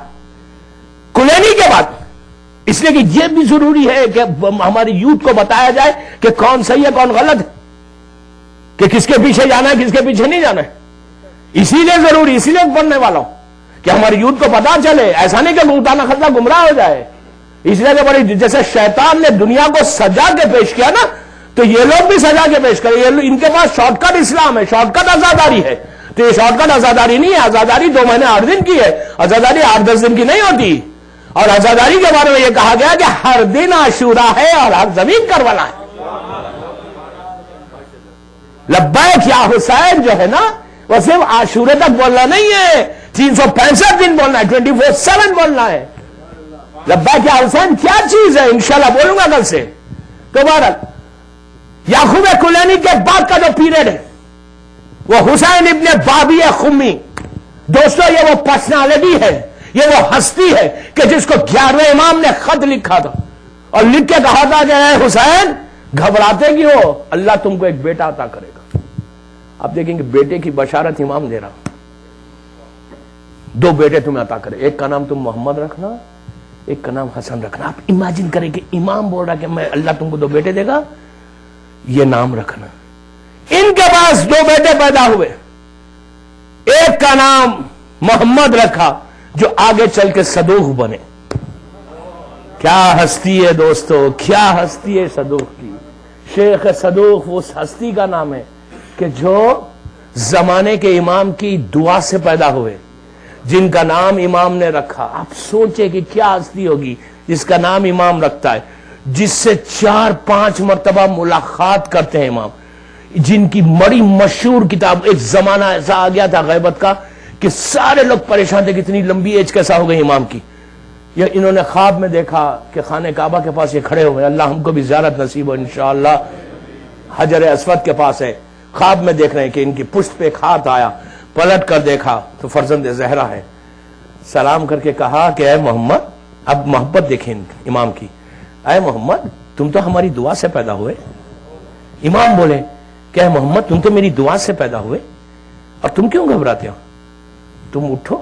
Speaker 1: کلینی کے بعد. اس لیے کہ یہ بھی ضروری ہے کہ ہماری یوتھ کو بتایا جائے کہ کون صحیح ہے کون غلط ہے، کہ کس کے پیچھے جانا ہے کس کے پیچھے نہیں جانا ہے. اسی لیے ضروری، اسی لیے پڑھنے والا ہوں کہ ہماری یوتھ کو پتا چلے. ایسا نہیں کہ ملتانہ خزہ گمراہ ہو جائے. اس لیے کہ بڑی جیسے شیطان نے دنیا کو سجا کے پیش کیا نا، تو یہ لوگ بھی سجا کے پیش کریں. ان کے پاس شارٹ کٹ اسلام ہے، شارٹ کٹ آزاداری ہے. تو یہ شارٹ کٹ آزاداری نہیں ہے. آزاداری 2 مہینے 8 دن کی ہے، آزاداری 8-10 دن کی نہیں ہوتی. اور آزاداری کے بارے میں یہ کہا گیا کہ ہر دن عاشورہ ہے اور ہر زمین کربلا ہے. لبیک یا حسین جو ہے نا، وہ صرف عاشورے تک بولنا نہیں ہے، 365 دن بولنا ہے، 24/7 بولنا ہے. لبیک یا حسین کیا چیز ہے انشاءاللہ بولوں گا کل سے. تو بہرحال یعقوب کلینی کے بعد کا جو پیریڈ ہے وہ حسین ابن بابی خمی. دوستو یہ وہ پرسنالٹی ہے، یہ وہ ہستی ہے کہ جس کو 11ویں امام نے خط لکھا تھا اور لکھ کے کہا تھا کہ اے حسین گھبراتے کیوں، اللہ تم کو ایک بیٹا عطا کرے گا. آپ دیکھیں کہ بیٹے کی بشارت امام دے رہا. 2 بیٹے تمہیں عطا کرے، ایک کا نام تم محمد رکھنا، ایک کا نام حسن رکھنا. آپ امیجن کریں کہ امام بول رہا کہ میں اللہ تم کو 2 بیٹے دے گا، یہ نام رکھنا. ان کے پاس 2 بیٹے پیدا ہوئے، ایک کا نام محمد رکھا جو آگے چل کے صدوق بنے. کیا ہستی ہے دوستو، کیا ہستی ہے صدوق کی. شیخ صدوق اس ہستی کا نام ہے کہ جو زمانے کے امام کی دعا سے پیدا ہوئے، جن کا نام امام نے رکھا. آپ سوچیں کہ کیا ہستی ہوگی جس کا نام امام رکھتا ہے، جس سے 4-5 مرتبہ ملاقات کرتے ہیں امام، جن کی بڑی مشہور کتاب. ایک زمانہ ایسا آ گیا تھا غیبت کا کہ سارے لوگ پریشان تھے، کتنی لمبی ایج کیسا ہو گئی امام کی. یا انہوں نے خواب میں دیکھا کہ خانہ کعبہ کے پاس یہ کھڑے ہوئے، اللہ ہم کو بھی زیارت نصیب ہو انشاءاللہ. حجر اسود کے پاس ہے، خواب میں دیکھ رہے ہیں کہ ان کی پشت پہ ایک ہاتھ آیا. پلٹ کر دیکھا تو فرزند زہرا ہے. سلام کر کے کہا کہ اے محمد، اب محبت دیکھیں امام کی، اے محمد تم تو ہماری دعا سے پیدا ہوئے. امام بولے کہ اے محمد تم تو میری دعا سے پیدا ہوئے اور تم کیوں گھبراتے ہو، تم اٹھو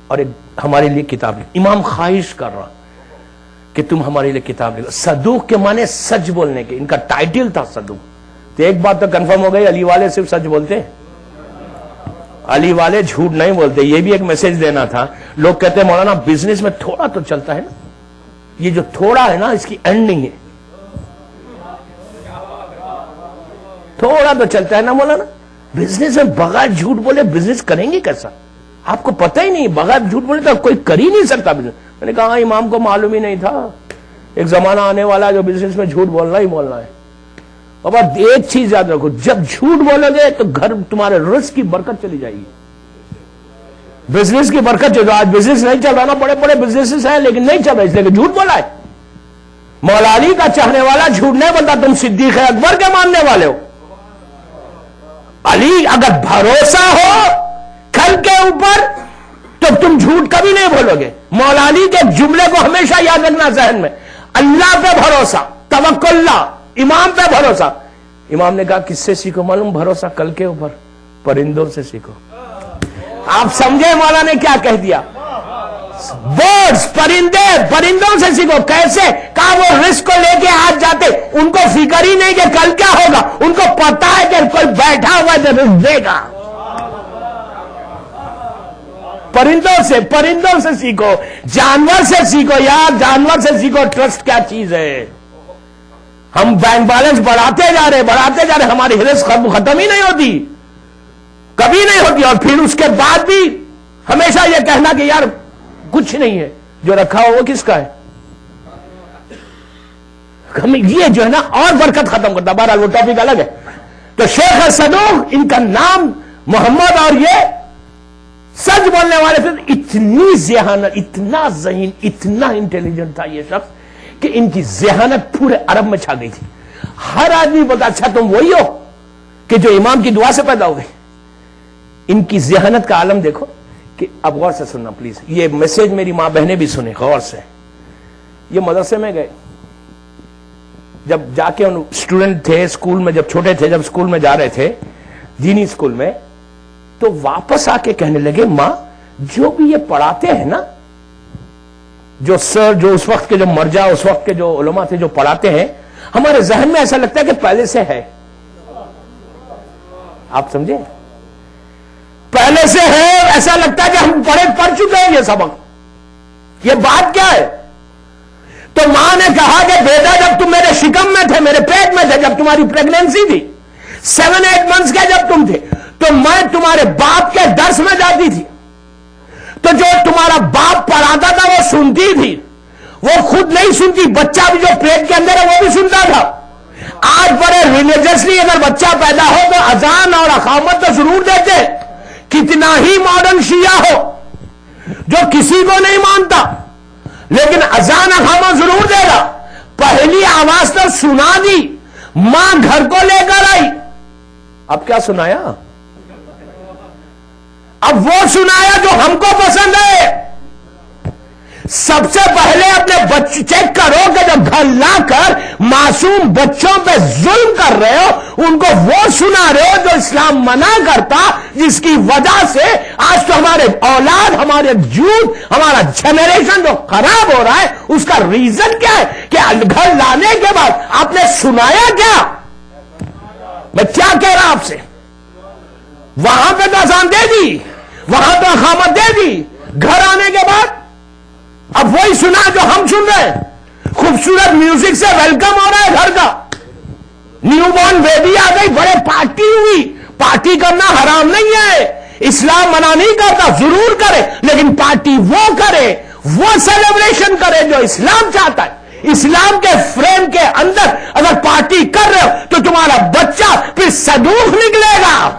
Speaker 1: اور ایک ہمارے لیے کتاب لکھ. امام خواہش کر رہا کہ تم ہمارے لیے کتاب لکھو. صدوق کے معنی سچ بولنے کے، ان کا ٹائٹل تھا صدوق. تو ایک بات تو کنفرم ہو گئی، علی والے صرف سچ بولتے، علی والے جھوٹ نہیں بولتے. یہ بھی ایک میسج دینا تھا. لوگ کہتے ہیں مولانا بزنس میں تھوڑا تو چلتا ہے نا، یہ جو تھوڑا ہے نا اس کی اینڈ نہیں ہے. تھوڑا تو چلتا ہے نا مولانا، بزنس میں بغیر جھوٹ بولے بزنس کریں گے کیسا؟ آپ کو پتہ ہی نہیں، بغیر جھوٹ بولے تو کوئی کر ہی نہیں سکتا بزنس. میں نے کہا امام کو معلوم ہی نہیں تھا، ایک زمانہ آنے والا جو بزنس میں جھوٹ بولنا ہی بولنا ہے. اور بس ایک چیز یاد رکھو، جب جھوٹ بولو گے تو گھر تمہارے رزق کی برکت چلی جائے گی، بزنس کی برکت. جو آج بزنس نہیں چل رہا نا، بڑے بڑے بزنس ہیں لیکن نہیں چل رہا اس لیے کہ جھوٹ بولا ہے. مولا علی کا چاہنے والا جھوٹ نہیں بولتا. تم صدیق اکبر کے ماننے والے ہو. علی اگر بھروسہ ہو کل کے اوپر تو تم جھوٹ کبھی نہیں بولو گے. مولا علی کے جملے کو ہمیشہ یاد رکھنا ذہن میں، اللہ پہ بھروسہ، توکل اللہ، امام پہ بھروسہ. امام نے کہا کس سے سیکھو معلوم بھروسہ؟ کل کے اوپر پرندوں سے سیکھو. آپ سمجھے مولا نے کیا کہہ دیا؟ برڈز، پرندے، پرندوں سے سیکھو. کیسے؟ کہا وہ رزق کو لے کے آج جاتے، ان کو فکر ہی نہیں کہ کل کیا ہوگا، ان کو پتا ہے کہ کوئی بیٹھا ہوا ہے جو رزق دے گا. پرندوں سے سیکھو، جانور سے سیکھو. یار جانور سے سیکھو ٹرسٹ کیا چیز ہے. ہم بینک بیلنس بڑھاتے جا رہے، ہماری رزق ختم ہی نہیں ہوتی، کبھی نہیں ہوتی. اور پھر اس کے بعد بھی ہمیشہ یہ کہنا کہ یار کچھ نہیں ہے، جو رکھا ہو وہ کس کا ہے. یہ جو ہے نا اور برکت ختم کرتا. بہرحال وہ ٹاپک الگ ہے. تو شیخ صدوق ان کا نام محمد، اور یہ سچ بولنے والے تھے. اتنی ذہانت، اتنا ذہین، اتنا انٹیلیجنٹ تھا یہ شخص کہ ان کی ذہانت پورے عرب میں چھا گئی تھی. ہر آدمی بولتا اچھا تم وہی ہو کہ جو امام کی دعا سے پیدا ہو گئے. ان کی ذہانت کا عالم دیکھو کہ اب غور سے سننا پلیز, یہ میسج میری ماں بہنیں بھی سنیں غور سے. یہ مدرسے میں گئے, جب جا کے ان اسٹوڈنٹ تھے اسکول میں, جب چھوٹے تھے, جب اسکول میں جا رہے تھے دینی اسکول میں, تو واپس آ کے کہنے لگے ماں جو بھی یہ پڑھاتے ہیں نا, جو سر جو اس وقت کے جو مرجع اس وقت کے جو علماء تھے جو پڑھاتے ہیں, ہمارے ذہن میں ایسا لگتا ہے کہ پہلے سے ہے. آپ سمجھے, پہلے سے ہے, ایسا لگتا ہے کہ ہم پڑھ چکے ہیں یہ سبق. یہ بات کیا ہے؟ تو ماں نے کہا کہ بیٹا جب تم میرے شکم میں تھے, میرے پیٹ میں تھے, جب تمہاری پریگنینسی تھی 7-8 منتھس کے جب تم تھے, تو میں تمہارے باپ کے درس میں جاتی تھی, تو جو تمہارا باپ پڑھاتا تھا وہ سنتی تھی, وہ خود نہیں سنتی, بچہ بھی جو پیٹ کے اندر ہے وہ بھی سنتا تھا. آج بڑے ریلیجسلی اگر بچہ پیدا ہو تو اذان اور اقامت تو ضرور دیتے, کتنا ہی ماڈرن شیعہ ہو جو کسی کو نہیں مانتا, لیکن اذان اقامت ضرور دے گا. پہلی آواز تو سنا دی, ماں گھر کو لے کر آئی, اب کیا سنایا؟ اب وہ سنایا جو ہم کو پسند ہے. سب سے پہلے اپنے بچے چیک کرو کہ جب گھر لا کر معصوم بچوں پہ ظلم کر رہے ہو, ان کو وہ سنا رہے ہو جو اسلام منع کرتا, جس کی وجہ سے آج تو ہمارے اولاد, ہمارے یوتھ, ہمارا جنریشن جو خراب ہو رہا ہے, اس کا ریزن کیا ہے کہ گھر لانے کے بعد آپ نے سنایا کیا؟ میں کیا کہہ رہا آپ سے, وہاں پہ تو اذان دے دی, وہاں تو اقامت دے دی, گھر آنے کے بعد اب وہی سنا جو ہم سن رہے ہیں. خوبصورت میوزک سے ویلکم ہو رہا ہے گھر کا, نیو بورن بیبی آ گئی, بڑے پارٹی ہوئی. پارٹی کرنا حرام نہیں ہے, اسلام منع نہیں کرتا, ضرور کرے, لیکن پارٹی وہ کرے, وہ سیلیبریشن کرے جو اسلام چاہتا ہے. اسلام کے فریم کے اندر اگر پارٹی کر رہے ہو تو تمہارا بچہ پھر صدوق نکلے گا.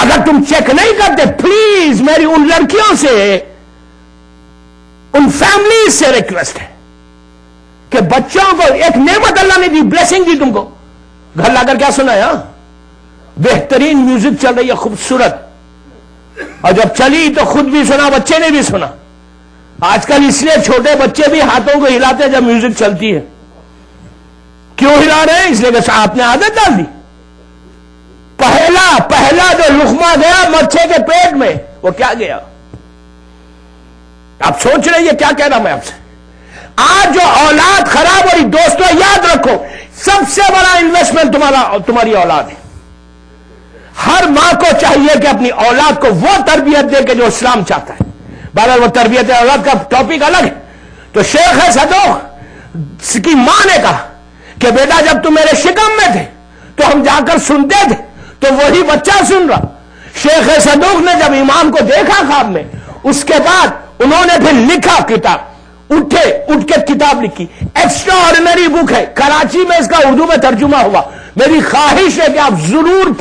Speaker 1: اگر تم چیک نہیں کرتے, پلیز میری ان لڑکیوں سے, ان فیملیز سے ریکویسٹ ہے کہ بچوں کو ایک نعمت اللہ نے دی, بلیسنگ دی تم کو, گھر لا کر کیا سنایا؟ بہترین میوزک چل رہی ہے, خوبصورت, اور جب چلی تو خود بھی سنا, بچے نے بھی سنا. آج کل اس لیے چھوٹے بچے بھی ہاتھوں کو ہلاتے ہیں جب میوزک چلتی ہے. کیوں ہلا رہے ہیں؟ اس لیے کہ آپ نے عادت ڈال دی. پہلا جو لقمہ گیا مچھے کے پیٹ میں, وہ کیا گیا؟ آپ سوچ رہے یہ کیا کہہ رہا میں آپ سے. آج جو اولاد خراب ہو رہی, دوستو یاد رکھو, سب سے بڑا انویسٹمنٹ تمہاری اولاد ہے. ہر ماں کو چاہیے کہ اپنی اولاد کو وہ تربیت دے کہ جو اسلام چاہتا ہے. بہرحال وہ تربیت اولاد کا ٹاپک الگ ہے. تو شیخ صدوق کی ماں نے کہا کہ بیٹا جب تم میرے شکم میں تھے تو ہم جا کر سنتے تھے, تو وہی بچہ سن رہا. شیخ صدوق نے جب امام کو دیکھا خواب میں, اس کے بعد انہوں نے پھر لکھا کتاب, اٹھ کے کتاب لکھی. ایکسٹرا آرڈینری بک ہے, کراچی میں اس کا اردو میں ترجمہ ہوا. میری خواہش ہے کہ آپ ضرور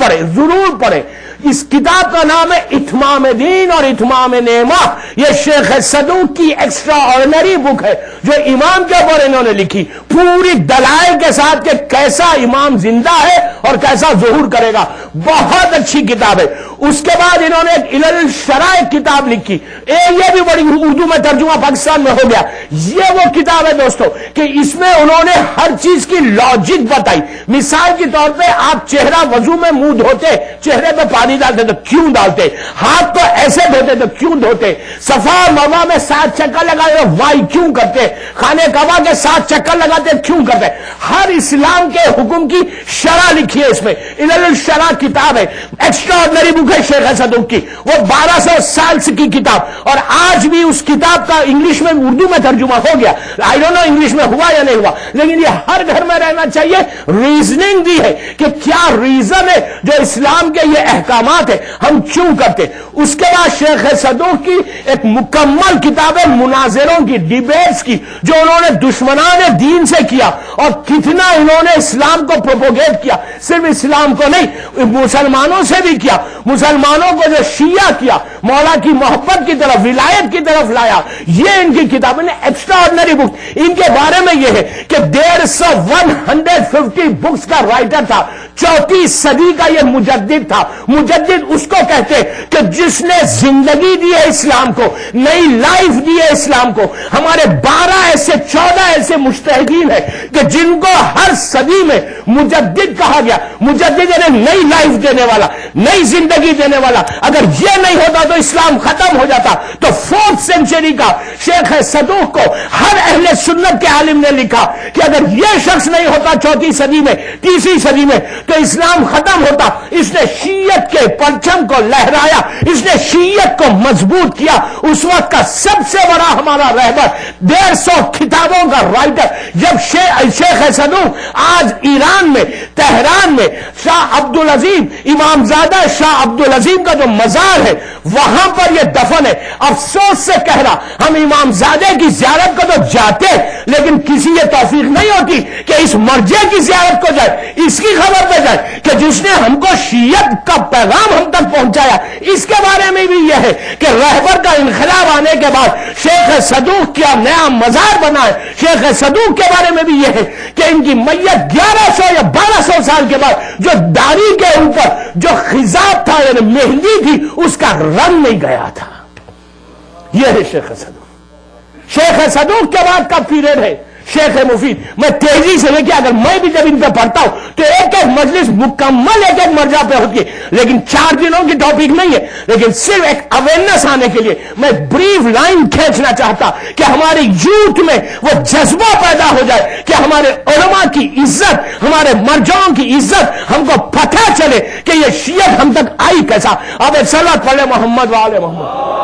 Speaker 1: پڑھیں. اس کتاب کا نام ہے اتمام دین اور اتمام نعمہ. یہ شیخ صدوق کی ایکسٹرا آرڈینری بک ہے جو امام کے اوپر انہوں نے لکھی, پوری دلائل کے ساتھ کہ کیسا امام زندہ ہے اور کیسا ظہور کرے گا. بہت اچھی کتاب ہے. اس کے بعد انہوں نے ایک علل الشرائع کتاب لکھی, یہ بھی بڑی اردو میں ترجمہ پاکستان میں ہو گیا. یہ وہ کتاب ہے دوستو کہ اس میں انہوں نے ہر چیز کی لاجک بتائی. مثال کے طور پہ آپ چہرہ وضو میں منہ دھوتے, چہرے پہ پانی ڈالتے تو کیوں ڈالتے, ہاتھ کو ایسے دھوتے تو کیوں دھوتے, صفا اور مروا میں 7 چکر لگاتے تو وائی کیوں کرتے, خانے کعبہ کے 7 چکر لگاتے کیوں کرتے. ہر اسلام کے حکم کی شرح لکھی ہے اس میں. علل الشرع کتاب ہے, ایکسٹرا آرڈنری بک ہے شیخ صدوق کی. وہ 1200 سال کی کتاب, اور آج بھی اس کتاب کا انگلش میں اردو میں ترجمہ ہو گیا. آئی ڈونٹ نو انگلش میں ہوا یا نہیں ہوا, لیکن یہ ہر گھر میں رہنا چاہیے. ریزننگ دی ہے کہ کیا ریزن ہے جو اسلام کے یہ احکامات ہے ہم کیوں کرتے. اس کے بعد شیخ صدوق کی ایک مکمل کتاب ہے مناظروں کی, ڈیبیٹس کی, جو انہوں نے دشمنان دین سے کیا اور کتنا انہوں نے اسلام کو پروپوگیٹ کیا. صرف اسلام کو نہیں, مسلمانوں سے بھی کیا. مسلمانوں کو جو شیعہ کیا، مولا کی محبت کی طرف، ولایت کی طرف لایا، یہ ان کی کتابیں نے ایکسٹرا آرڈنری بک. ان کے بارے میں یہ ہے کہ 150 بکس کا رائٹر تھا، 4 صدی کا یہ مجدد تھا. مجدد اس کو کہتے کہ جس نے زندگی دی ہے اسلام کو، نئی لائف دی ہے اسلام کو. ہمارے 14 ایسے مجتہدین ہیں کہ جن کو ہر صدی میں مجدد کہا گیا. مجدد یعنی نئی لائف دینے والا، نئی زندگی دینے والا. اگر یہ نہیں ہوتا تو اسلام ختم ہو جاتا. تو 4th سینچری کا شیخ صدوق کو ہر اہل سنت کے عالم نے لکھا کہ اگر یہ شخص نہیں ہوتا 4 صدی میں، 3 صدی میں، تو اسلام ختم ہوتا. اس نے شیعت کے پرچم کو لہرایا، اس نے شیعت کو مضبوط کیا. اس وقت کا سب سے بڑا ہمارا رہبر، 150 کتابوں کا رائٹر. جب شیخ صدوق آج ایران میں، تہران میں، شاہ عبدالعظیم، امام زادہ شاہ عبدالعظیم کا جو مزار ہے وہاں پر یہ دفن ہے. افسوس سے کہہ رہا، ہم امام زادہ کی زیارت کو تو جاتے لیکن کسی یہ توفیق نہیں ہوتی کہ اس مرجع کی زیارت کو جائے، اس کی خبر پہ جائے کہ جس نے ہم کو شیعت کا پیغام ہم تک پہنچایا. اس کے بارے میں بھی یہ ہے کہ رہبر کا انقلاب آنے کے بعد شیخ صدوق کیا نیا مزار بنا ہے. شیخ صدوق کے بارے میں بھی یہ ہے کہ ان کی میت 1100 یا 1200 سال کے بعد جو داڑھی کے اوپر جو خضاب تھا یعنی مہندی تھی اس کا رنگ نہیں گیا تھا. یہ ہے شیخ صدوق. شیخ صدوق کے بعد کا پیریڈ ہے شیخ مفید. میں تیزی سے لے کے اگر میں بھی جب ان پہ پڑھتا ہوں تو ایک مجلس مکمل ایک مرجع پہ ہوتی ہے، لیکن 4 دنوں کی ٹاپک نہیں ہے. لیکن صرف ایک اویئرنیس آنے کے لیے میں بریف لائن کھینچنا چاہتا کہ ہمارے یوتھ میں وہ جذبہ پیدا ہو جائے کہ ہمارے علماء کی عزت، ہمارے مرجعوں کی عزت ہم کو پتہ چلے کہ یہ شیعت ہم تک آئی کیسا. آپ ایک صلوات پڑھ لیں محمد وآل محمد.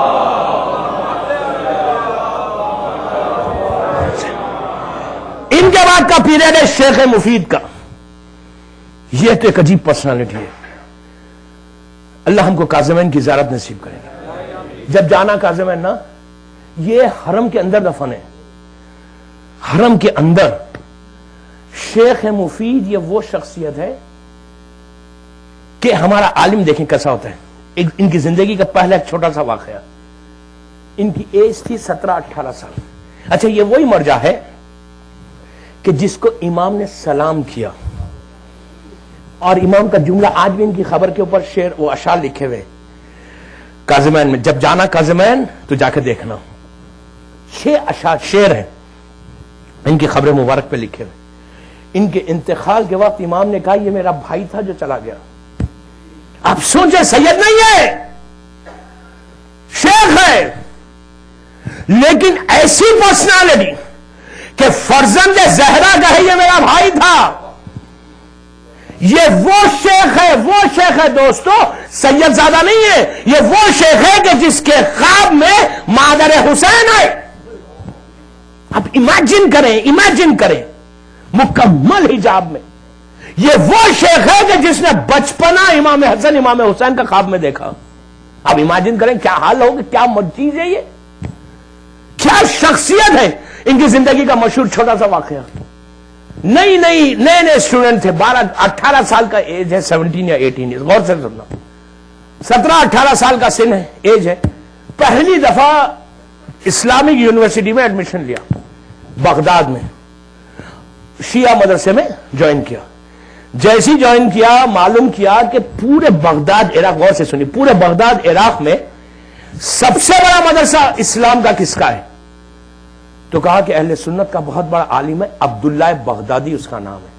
Speaker 1: ان کے بعد کا پیریڈ ہے شیخ مفید کا. یہ تو ایک عجیب پرسنالٹی ہے. اللہ ہم کو کاظمین کی زیارت نصیب کرے گا. جب جانا کاظمین نا، یہ حرم کے اندر دفن ہے. حرم کے اندر شیخ مفید یہ وہ شخصیت ہے کہ ہمارا عالم دیکھیں کیسا ہوتا ہے. ان کی زندگی کا پہلا ایک چھوٹا سا واقعہ. ان کی ایج تھی 17-18 سال. اچھا، یہ وہی مرجع ہے کہ جس کو امام نے سلام کیا، اور امام کا جملہ آج بھی ان کی خبر کے اوپر شعر وہ اشعار لکھے ہوئے کاظمین میں. جب جانا کاظمین تو جا کے دیکھنا، 6 اشعار شعر ہیں ان کی خبر مبارک پہ لکھے ہوئے. ان کے انتقال کے وقت امام نے کہا یہ میرا بھائی تھا جو چلا گیا. آپ سوچیں، سید نہیں ہے، شیخ ہے، لیکن ایسی پرسنالٹی کہ فرزند زہرا کہے یہ میرا بھائی تھا. یہ وہ شیخ ہے، وہ شیخ ہے دوستو، سید زادہ نہیں ہے. یہ وہ شیخ ہے کہ جس کے خواب میں مادر حسین آئے. اب امیجن کریں مکمل حجاب میں. یہ وہ شیخ ہے کہ جس نے بچپنا امام حسن امام حسین کا خواب میں دیکھا. اب امیجن کریں کیا حال ہوگا، کیا چیز ہے، یہ کیا شخصیت ہے. ان کی زندگی کا مشہور چھوٹا سا واقعہ. نئے اسٹوڈنٹ تھے، 18 سال کا ایج ہے، 17 یا 18. غور سے سننا، 17-18 سال کا سن ہے، ایج ہے. پہلی دفعہ اسلامک یونیورسٹی میں ایڈمیشن لیا بغداد میں، شیعہ مدرسے میں جوائن کیا. جیسی جوائن کیا معلوم کیا کہ پورے بغداد عراق، غور سے سنی، پورے بغداد عراق میں سب سے بڑا مدرسہ اسلام کا کس کا ہے؟ تو کہا کہ اہل سنت کا بہت بڑا عالم ہے، عبداللہ بغدادی اس کا نام ہے.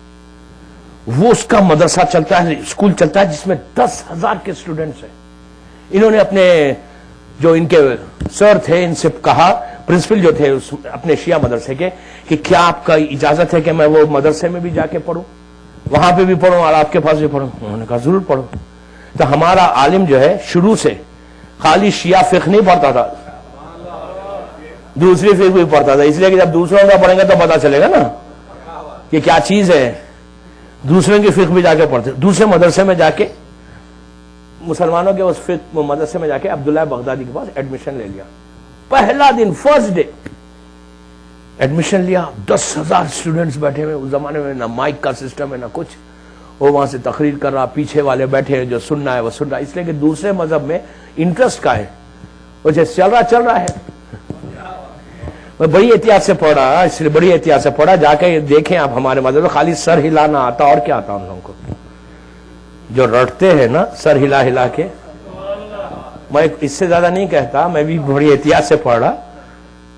Speaker 1: وہ اس کا مدرسہ چلتا ہے، اسکول چلتا ہے جس میں 10,000 کے اسٹوڈنٹس ہیں. انہوں نے اپنے جو ان کے سر تھے ان سے کہا، پرنسپل جو تھے اپنے شیعہ مدرسے کے، کہ کیا آپ کا اجازت ہے کہ میں وہ مدرسے میں بھی جا کے پڑھوں، وہاں پہ بھی پڑھوں اور آپ کے پاس بھی پڑھوں؟ انہوں نے کہا ضرور پڑھو. تو ہمارا عالم جو ہے شروع سے خالی شیعہ فقہ نہیں پڑھتا تھا، دوسری فقہ بھی پڑھتا تھا. اس لیے کہ جب دوسروں کا پڑھیں گے تو پتا چلے گا نا کہ کیا چیز ہے. دوسروں کی فقہ بھی جا کے پڑھتے. دوسرے مدرسے میں جا کے، مسلمانوں کے اس فقہ مدرسے میں جا کے عبداللہ بغدادی کے پاس ایڈمیشن لے لیا. پہلا دن، فرسٹ ڈے ایڈمیشن لیا. 10,000 اسٹوڈنٹس بیٹھے ہوئے. اس زمانے میں نہ مائک کا سسٹم ہے نہ کچھ. وہ وہاں سے تقریر کر رہا, پیچھے والے بیٹھے ہیں جو سننا ہے وہ سن رہا, اس لیے کہ دوسرے مذہب میں انٹرسٹ کا ہے, وہ جیسے چل رہا ہے. میں بڑی احتیاط سے پڑھا, اس لیے بڑی احتیاط سے پڑھا, جا کے دیکھیں آپ ہمارے مذہب میں خالی سر ہلانا آتا, اور کیا آتا ان لوگوں کو, جو رٹتے ہیں نا سر ہلا ہلا کے. میں اس سے زیادہ نہیں کہتا, میں بھی بڑی احتیاط سے پڑھ رہا,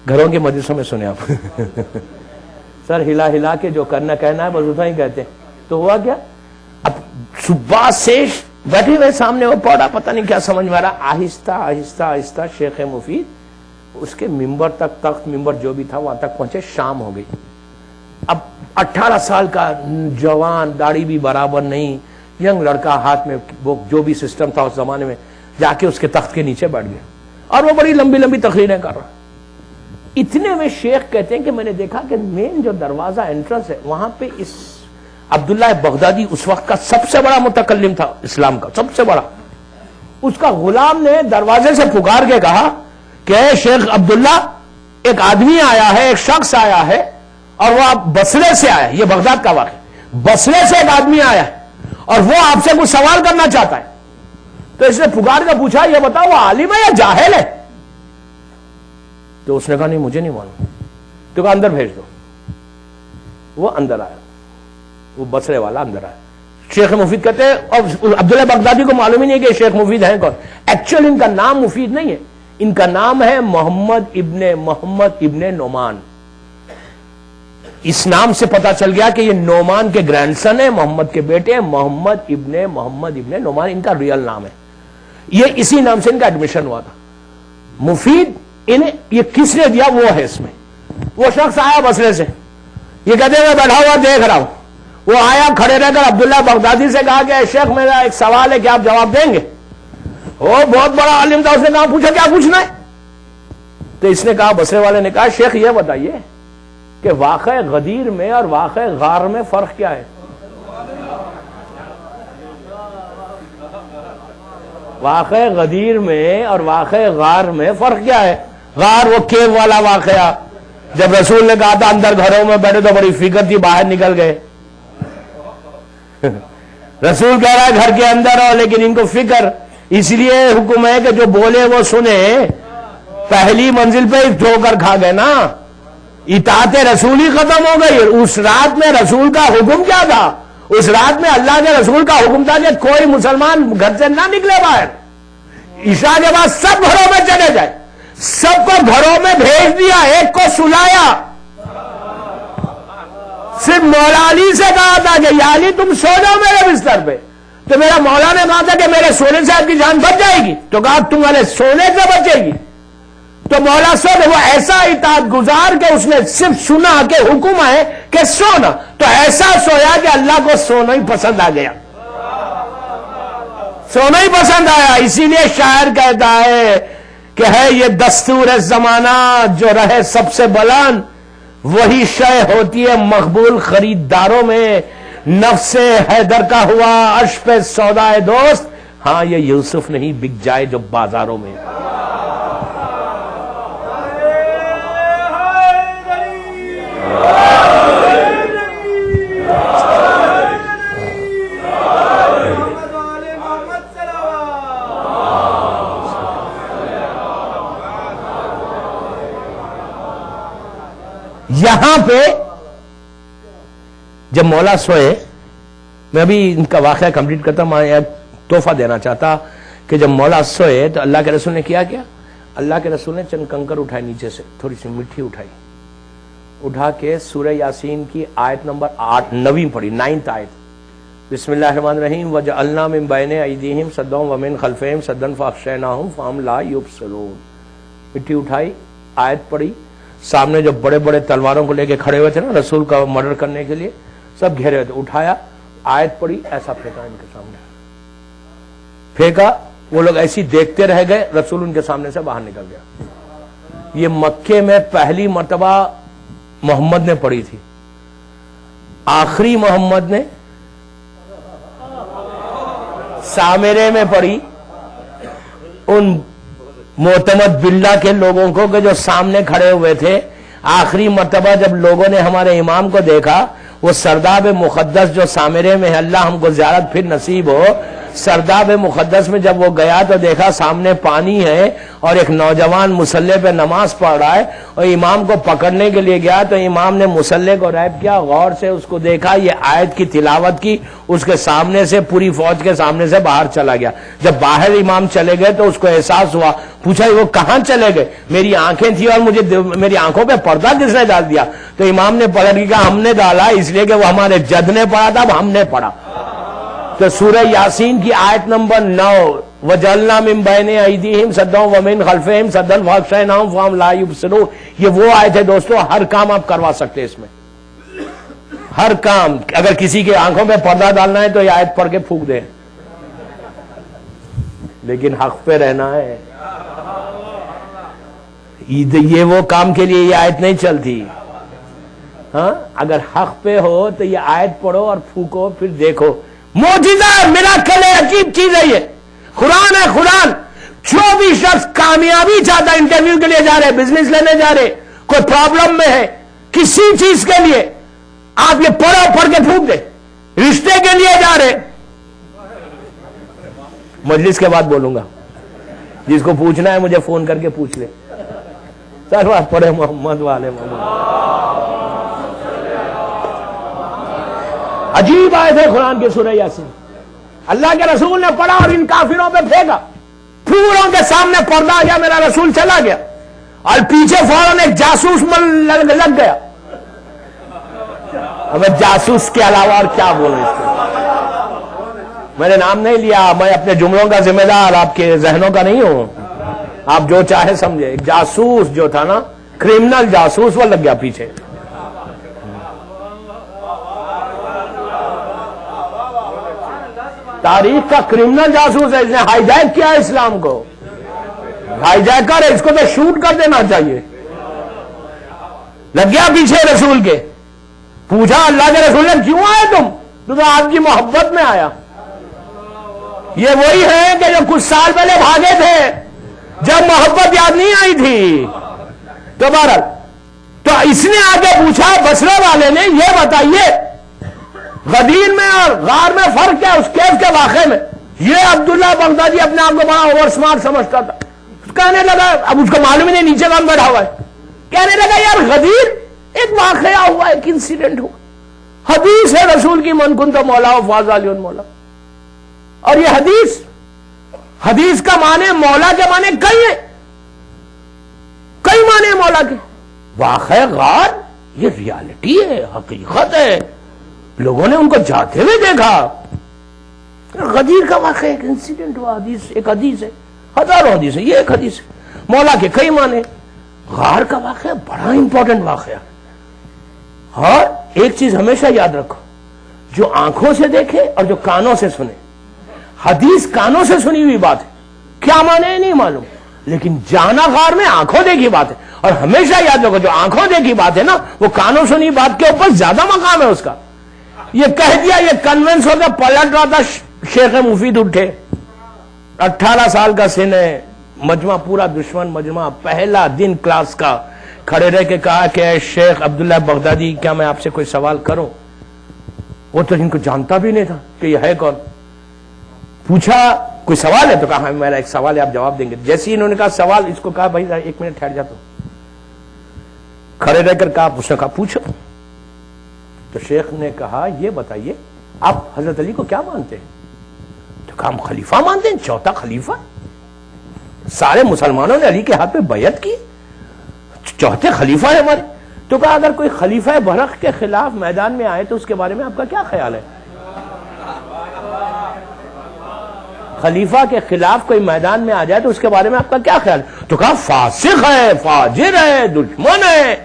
Speaker 1: گھروں کے مجلسوں میں سنے آپ سر ہلا ہلا کے جو کرنا کہنا ہے بس اتنا ہی کہتے. تو ہوا کیا, اب صبح سے بیٹھے ہوئے سامنے وہ پڑھا, پتہ نہیں کیا سمجھ میں آ رہا, آہستہ آہستہ آہستہ شیخ مفید اس کے ممبر تک, تخت ممبر جو بھی تھا وہاں تک پہنچے, شام ہو گئی. اب 18 سال کا جوان, داڑھی بھی برابر نہیں, ینگ لڑکا, ہاتھ میں وہ جو بھی سسٹم تھا اس زمانے میں, جا کے اس کے تخت کے نیچے بیٹھ گیا اور وہ بڑی لمبی لمبی تقریریں کر رہا. اتنے میں شیخ کہتے ہیں کہ میں نے دیکھا کہ مین جو دروازہ انٹرنس ہے وہاں پہ اس عبداللہ بغدادی اس وقت کا سب سے بڑا متکلم تھا اسلام کا, سب سے بڑا, اس کا غلام نے دروازے سے پکار کے کہا کہ اے شیخ عبداللہ, ایک آدمی آیا ہے, ایک شخص آیا ہے, اور وہ آپ بصرے سے آیا ہے, یہ بغداد کا واقعہ, بصرے سے ایک آدمی آیا ہے اور وہ آپ سے کچھ سوال کرنا چاہتا ہے. تو اس نے پکار کر پوچھا, یہ بتاؤ وہ عالم ہے یا جاہل ہے؟ تو اس نے کہا نہیں مجھے نہیں معلوم. تو کہا اندر بھیج دو. وہ اندر آیا, وہ بصرے والا اندر آیا. شیخ مفید کہتے ہیں, اور عبداللہ بغدادی کو معلوم ہی نہیں کہ شیخ مفید ہیں کون. ایکچوئل ان کا نام مفید نہیں ہے, ان کا نام ہے محمد ابن نعمان. اس نام سے پتا چل گیا کہ یہ نعمان کے گرینڈ سن ہے, محمد کے بیٹے ہیں, محمد ابن نعمان ان کا ریئل نام ہے. یہ اسی نام سے ان کا ایڈمیشن ہوا تھا. مفید انہیں یہ کس نے دیا وہ ہے اس میں. وہ شخص آیا بصرے سے, یہ کہتے ہیں میں بیٹھا ہوا دیکھ رہا ہوں. وہ آیا, کھڑے رہ کر عبداللہ بغدادی سے کہا کہ شیخ میرا ایک سوال ہے, کہ آپ جواب دیں گے؟ وہ بہت بڑا عالم تھا, اس نے کہا پوچھا کیا پوچھنا ہے؟ تو اس نے کہا, بصرے والے نے کہا شیخ یہ بتائیے کہ واقع غدیر میں اور واقع غار میں فرق کیا ہے؟ واقع غدیر میں اور واقع غار میں فرق کیا ہے؟ غار وہ کیو والا واقعہ, جب رسول نے کہا تھا اندر گھروں میں بیٹھے تو بڑی فکر تھی, باہر نکل گئے. رسول کہہ رہا ہے گھر کے اندر ہو, لیکن ان کو فکر, اس لیے حکم ہے کہ جو بولے وہ سنے. پہلی منزل پہ ٹھوکر کھا گئے نا, اطاعت رسول ہی ختم ہو گئی. اس رات میں رسول کا حکم کیا تھا؟ اس رات میں اللہ کے رسول کا حکم تھا کہ کوئی مسلمان گھر سے نہ نکلے باہر, عشاء کے بعد سب گھروں میں چلے جائے. سب کو گھروں میں بھیج دیا, ایک کو سلایا. صرف مولا علی سے کہا تھا کہ یا علی تم سو جاؤ میرے بستر پہ. تو میرا مولا نے کہا تھا کہ میرے سونے سے آپ کی جان بچ جائے گی. تو کہا تمہارے سونے سے بچے گی. تو مولا سو وہ ایسا اطاعت گزار کہ اس نے صرف سنا کہ حکم ہے کہ سونا, تو ایسا سویا کہ اللہ کو سونا ہی پسند آ گیا, سونا ہی پسند آیا. اسی لیے شاعر کہتا ہے کہ ہے یہ دستور زمانہ جو رہے سب سے بلند, وہی شے ہوتی ہے مقبول خریداروں میں. نفس حیدر کا ہوا عرش پہ سودائے دوست, ہاں یہ یوسف نہیں بک جائے جو بازاروں میں. یہاں پہ جب مولا سوئے, میں ابھی ان کا واقعہ کمپلیٹ کرتا ہوں, میں ایک تحفہ دینا چاہتا کہ جب مولا سوئے تو اللہ کے رسول نے کیا کیا؟ اللہ کے رسول نے چند کنکر اٹھائے نیچے سے, تھوڑی سی مٹھی اٹھائی, اٹھا کے سورہ یاسین کی آیت نمبر 8 9 پڑھی, 9th آیت. بسم اللہ الرحمن الرحیم وجعلنا من بین ایدیہم سدا ومن خلفہم سدا فاغشیناہم فہم لا یبصرون. مٹھی اٹھائی, آیت پڑھی. سامنے جو بڑے بڑے تلواروں کو لے کے کھڑے ہوئے تھے نا رسول کا مرڈر کرنے کے لیے, سب گھیرے ہوئے تھے. اٹھایا, آیت پڑھی, ایسا پھینکا ان کے سامنے, پھینکا. وہ لوگ ایسی دیکھتے رہ گئے, رسول ان کے سامنے سے باہر نکل گیا. یہ مکے میں پہلی مرتبہ محمد نے پڑھی تھی. آخری محمد نے سامرے میں پڑھی ان معتمد باللہ کے لوگوں کو کہ جو سامنے کھڑے ہوئے تھے. آخری مرتبہ جب لوگوں نے ہمارے امام کو دیکھا, وہ سرداب مقدس جو سامرے میں ہے، اللہ ہم کو زیارت پھر نصیب ہو، سرداب مقدس میں جب وہ گیا تو دیکھا سامنے پانی ہے اور ایک نوجوان مصلی پہ نماز پڑھ رہا ہے، اور امام کو پکڑنے کے لیے گیا تو امام نے مصلی کو ریپ کیا، غور سے اس کو دیکھا، یہ آیت کی تلاوت کی، اس کے سامنے سے پوری فوج کے سامنے سے باہر چلا گیا۔ جب باہر امام چلے گئے تو اس کو احساس ہوا، پوچھا وہ کہاں چلے گئے؟ میری آنکھیں تھی اور مجھے میری آنکھوں پہ پردہ کس نے ڈال دیا؟ تو امام نے پلٹ کے کہا ہم نے ڈالا، اس لیے کہ وہ ہمارے جد نے پڑھا تھا، اب ہم نے پڑھا۔ تو سورہ یاسین کی آیت نمبر 9، وَجَعَلْنَا مِن بَيْنِ أَيْدِيهِمْ سَدًّا وَمِن خَلْفِهِمْ سَدًّا فَأَغْشَيْنَاهُمْ فَهُمْ لَا يُبْصِرُونَ، یہ وہ آیت ہے دوستو، ہر کام آپ کروا سکتے اس میں، ہر کام۔ اگر کسی کے آنکھوں پہ پردہ ڈالنا ہے تو یہ آیت پڑھ کے پھونک دیں، لیکن حق پہ رہنا ہے، یہ وہ کام کے لیے یہ آیت نہیں چلتی۔ ہاں اگر حق پہ ہو تو یہ آیت پڑھو اور پھونکو، پھر دیکھو معجزہ ہے، میراکل ہے، عجیب چیز ہے، یہ قرآن ہے، قرآن۔ جو بھی شخص کامیابی چاہتا ہے، انٹرویو کے لیے جا رہے، بزنس لینے جا رہے، کوئی پرابلم میں ہے، کسی چیز کے لیے، آپ یہ پڑھو، پڑھ کے پھونک دے۔ رشتے کے لیے جا رہے، مجلس کے بعد بولوں گا، جس کو پوچھنا ہے مجھے فون کر کے پوچھ لے۔ سر بات پڑھے محمد والے محمد، عجیب آیت ہے قرآن کے سورہ یاسین۔ اللہ کے رسول نے پڑھا اور ان کافروں پہ پھینکا، پوروں کے سامنے پردہ آ گیا، میرا رسول چلا گیا اور پیچھے فوراً ایک جاسوس لگ گیا۔ ہمیں جاسوس کے علاوہ اور کیا بولیں اس کو؟ میں نے نام نہیں لیا، میں اپنے جملوں کا ذمہ دار، آپ کے ذہنوں کا نہیں ہوں، آپ جو چاہے سمجھے۔ ایک جاسوس جو تھا نا، کرمنل جاسوس، وہ لگ گیا پیچھے۔ تاریخ کا کرمنل جاسوس ہے، اس نے ہائی جیک کیا ہے اسلام کو، ہائی جیکر ہے، اس کو تو شوٹ کر دینا چاہیے۔ لگ گیا پیچھے رسول کے، پوچھا اللہ کے رسول نے کیوں آئے تم؟ تو آپ کی محبت میں آیا۔ یہ وہی ہے کہ جو کچھ سال پہلے بھاگے تھے جب محبت یاد نہیں آئی تھی۔ تو بہرحال تو اس نے آگے پوچھا بصرہ والے نے، یہ بتائیے غدیر میں اور غار میں فرق کیا اس کیف کے واقعے میں؟ یہ عبداللہ بغدادی اپنے آپ کو بڑا اوور سمارٹ سمجھتا تھا، کہنے لگا، اب اس کو معلوم ہی نہیں نیچے کون بیٹھا ہوا ہے، کہنے لگا یار غدیر ایک واقعہ ہوا، ایک انسیڈنٹ ہوا، حدیث ہے رسول کی من کنت مولا و فاز علی مولا، اور یہ حدیث کا معنی مولا کے معنی کئی ہیں، کئی معنی مولا کے۔ واقعہ غار یہ ریالٹی ہے، حقیقت ہے، لوگوں نے ان کو جاتے ہوئے دیکھا۔ غدیر کا واقعہ ایک انسیڈنٹ ہوا، ایک حدیث ہے، ہزاروں حدیث ہے، یہ ایک حدیث ہے، مولا کے کئی معنی۔ غار کا واقعہ بڑا امپورٹنٹ واقعہ، اور ایک چیز ہمیشہ یاد رکھو، جو آنکھوں سے دیکھے اور جو کانوں سے سنے۔ حدیث کانوں سے سنی ہوئی بات ہے، کیا معنی ہے نہیں معلوم، لیکن جانا غار میں آنکھوں دیکھی بات ہے، اور ہمیشہ یاد رکھو جو آنکھوں دیکھی بات ہے نا، وہ کانوں سنی بات کے اوپر زیادہ مقام ہے اس کا۔ یہ کہہ دیا، یہ کنونس ہو کے پلٹ رہا تھا، شیخ مفید اٹھے، 18 سال کا سن ہے، مجمع پورا دشمن مجمع، پہلا دن کلاس کا، کھڑے رہ کے کہا کہ اے شیخ عبداللہ بغدادی کیا میں آپ سے کوئی سوال کروں؟ وہ تو ان کو جانتا بھی نہیں تھا کہ یہ ہے کون۔ پوچھا کوئی سوال ہے؟ تو کہا میرا ایک سوال ہے، آپ جواب دیں گے۔ جیسے انہوں نے کہا سوال، اس کو کہا بھائی ایک منٹ ٹھہر جاتا ہوں، کھڑے رہ کر کہا، اس نے کہا پوچھو۔ تو شیخ نے کہا یہ بتائیے آپ حضرت علی کو کیا مانتے ہیں؟ تو کہا ہم خلیفہ مانتے ہیں، چوتھا خلیفہ، سارے مسلمانوں نے علی کے ہاتھ پہ بیعت کی، چوتھے خلیفہ ہے ہمارے۔ تو کہا اگر کوئی خلیفہ برق کے خلاف میدان میں آئے تو اس کے بارے میں آپ کا کیا خیال ہے؟ خلیفہ کے خلاف کوئی میدان میں آ جائے تو اس کے بارے میں آپ کا کیا خیال ہے؟ تو کہا فاسق ہے، فاجر ہے، دشمن ہے۔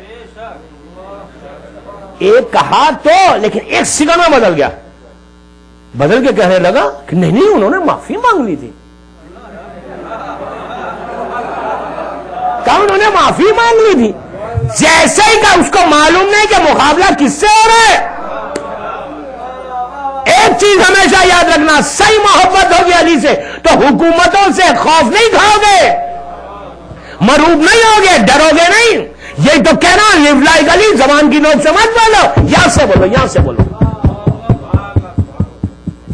Speaker 1: ایک کہا تو، لیکن ایک سیکنڈ میں بدل گیا، بدل کے کہنے لگا کہ نہیں انہوں نے معافی مانگ لی تھی۔ کہا انہوں نے معافی مانگ لی تھی، جیسے ہی کہا اس کو معلوم نہیں کہ مقابلہ کس سے ہو رہا ہے۔ ایک چیز ہمیشہ یاد رکھنا، صحیح محبت ہوگی علی سے تو حکومتوں سے خوف نہیں کھاؤ گے، مرعوب نہیں ہوگے، ڈرو گے نہیں، یہی تو کہنا لیو لائک علی، زبان کی نوک سے مت بولو، یہاں سے بولو، یہاں سے بولو،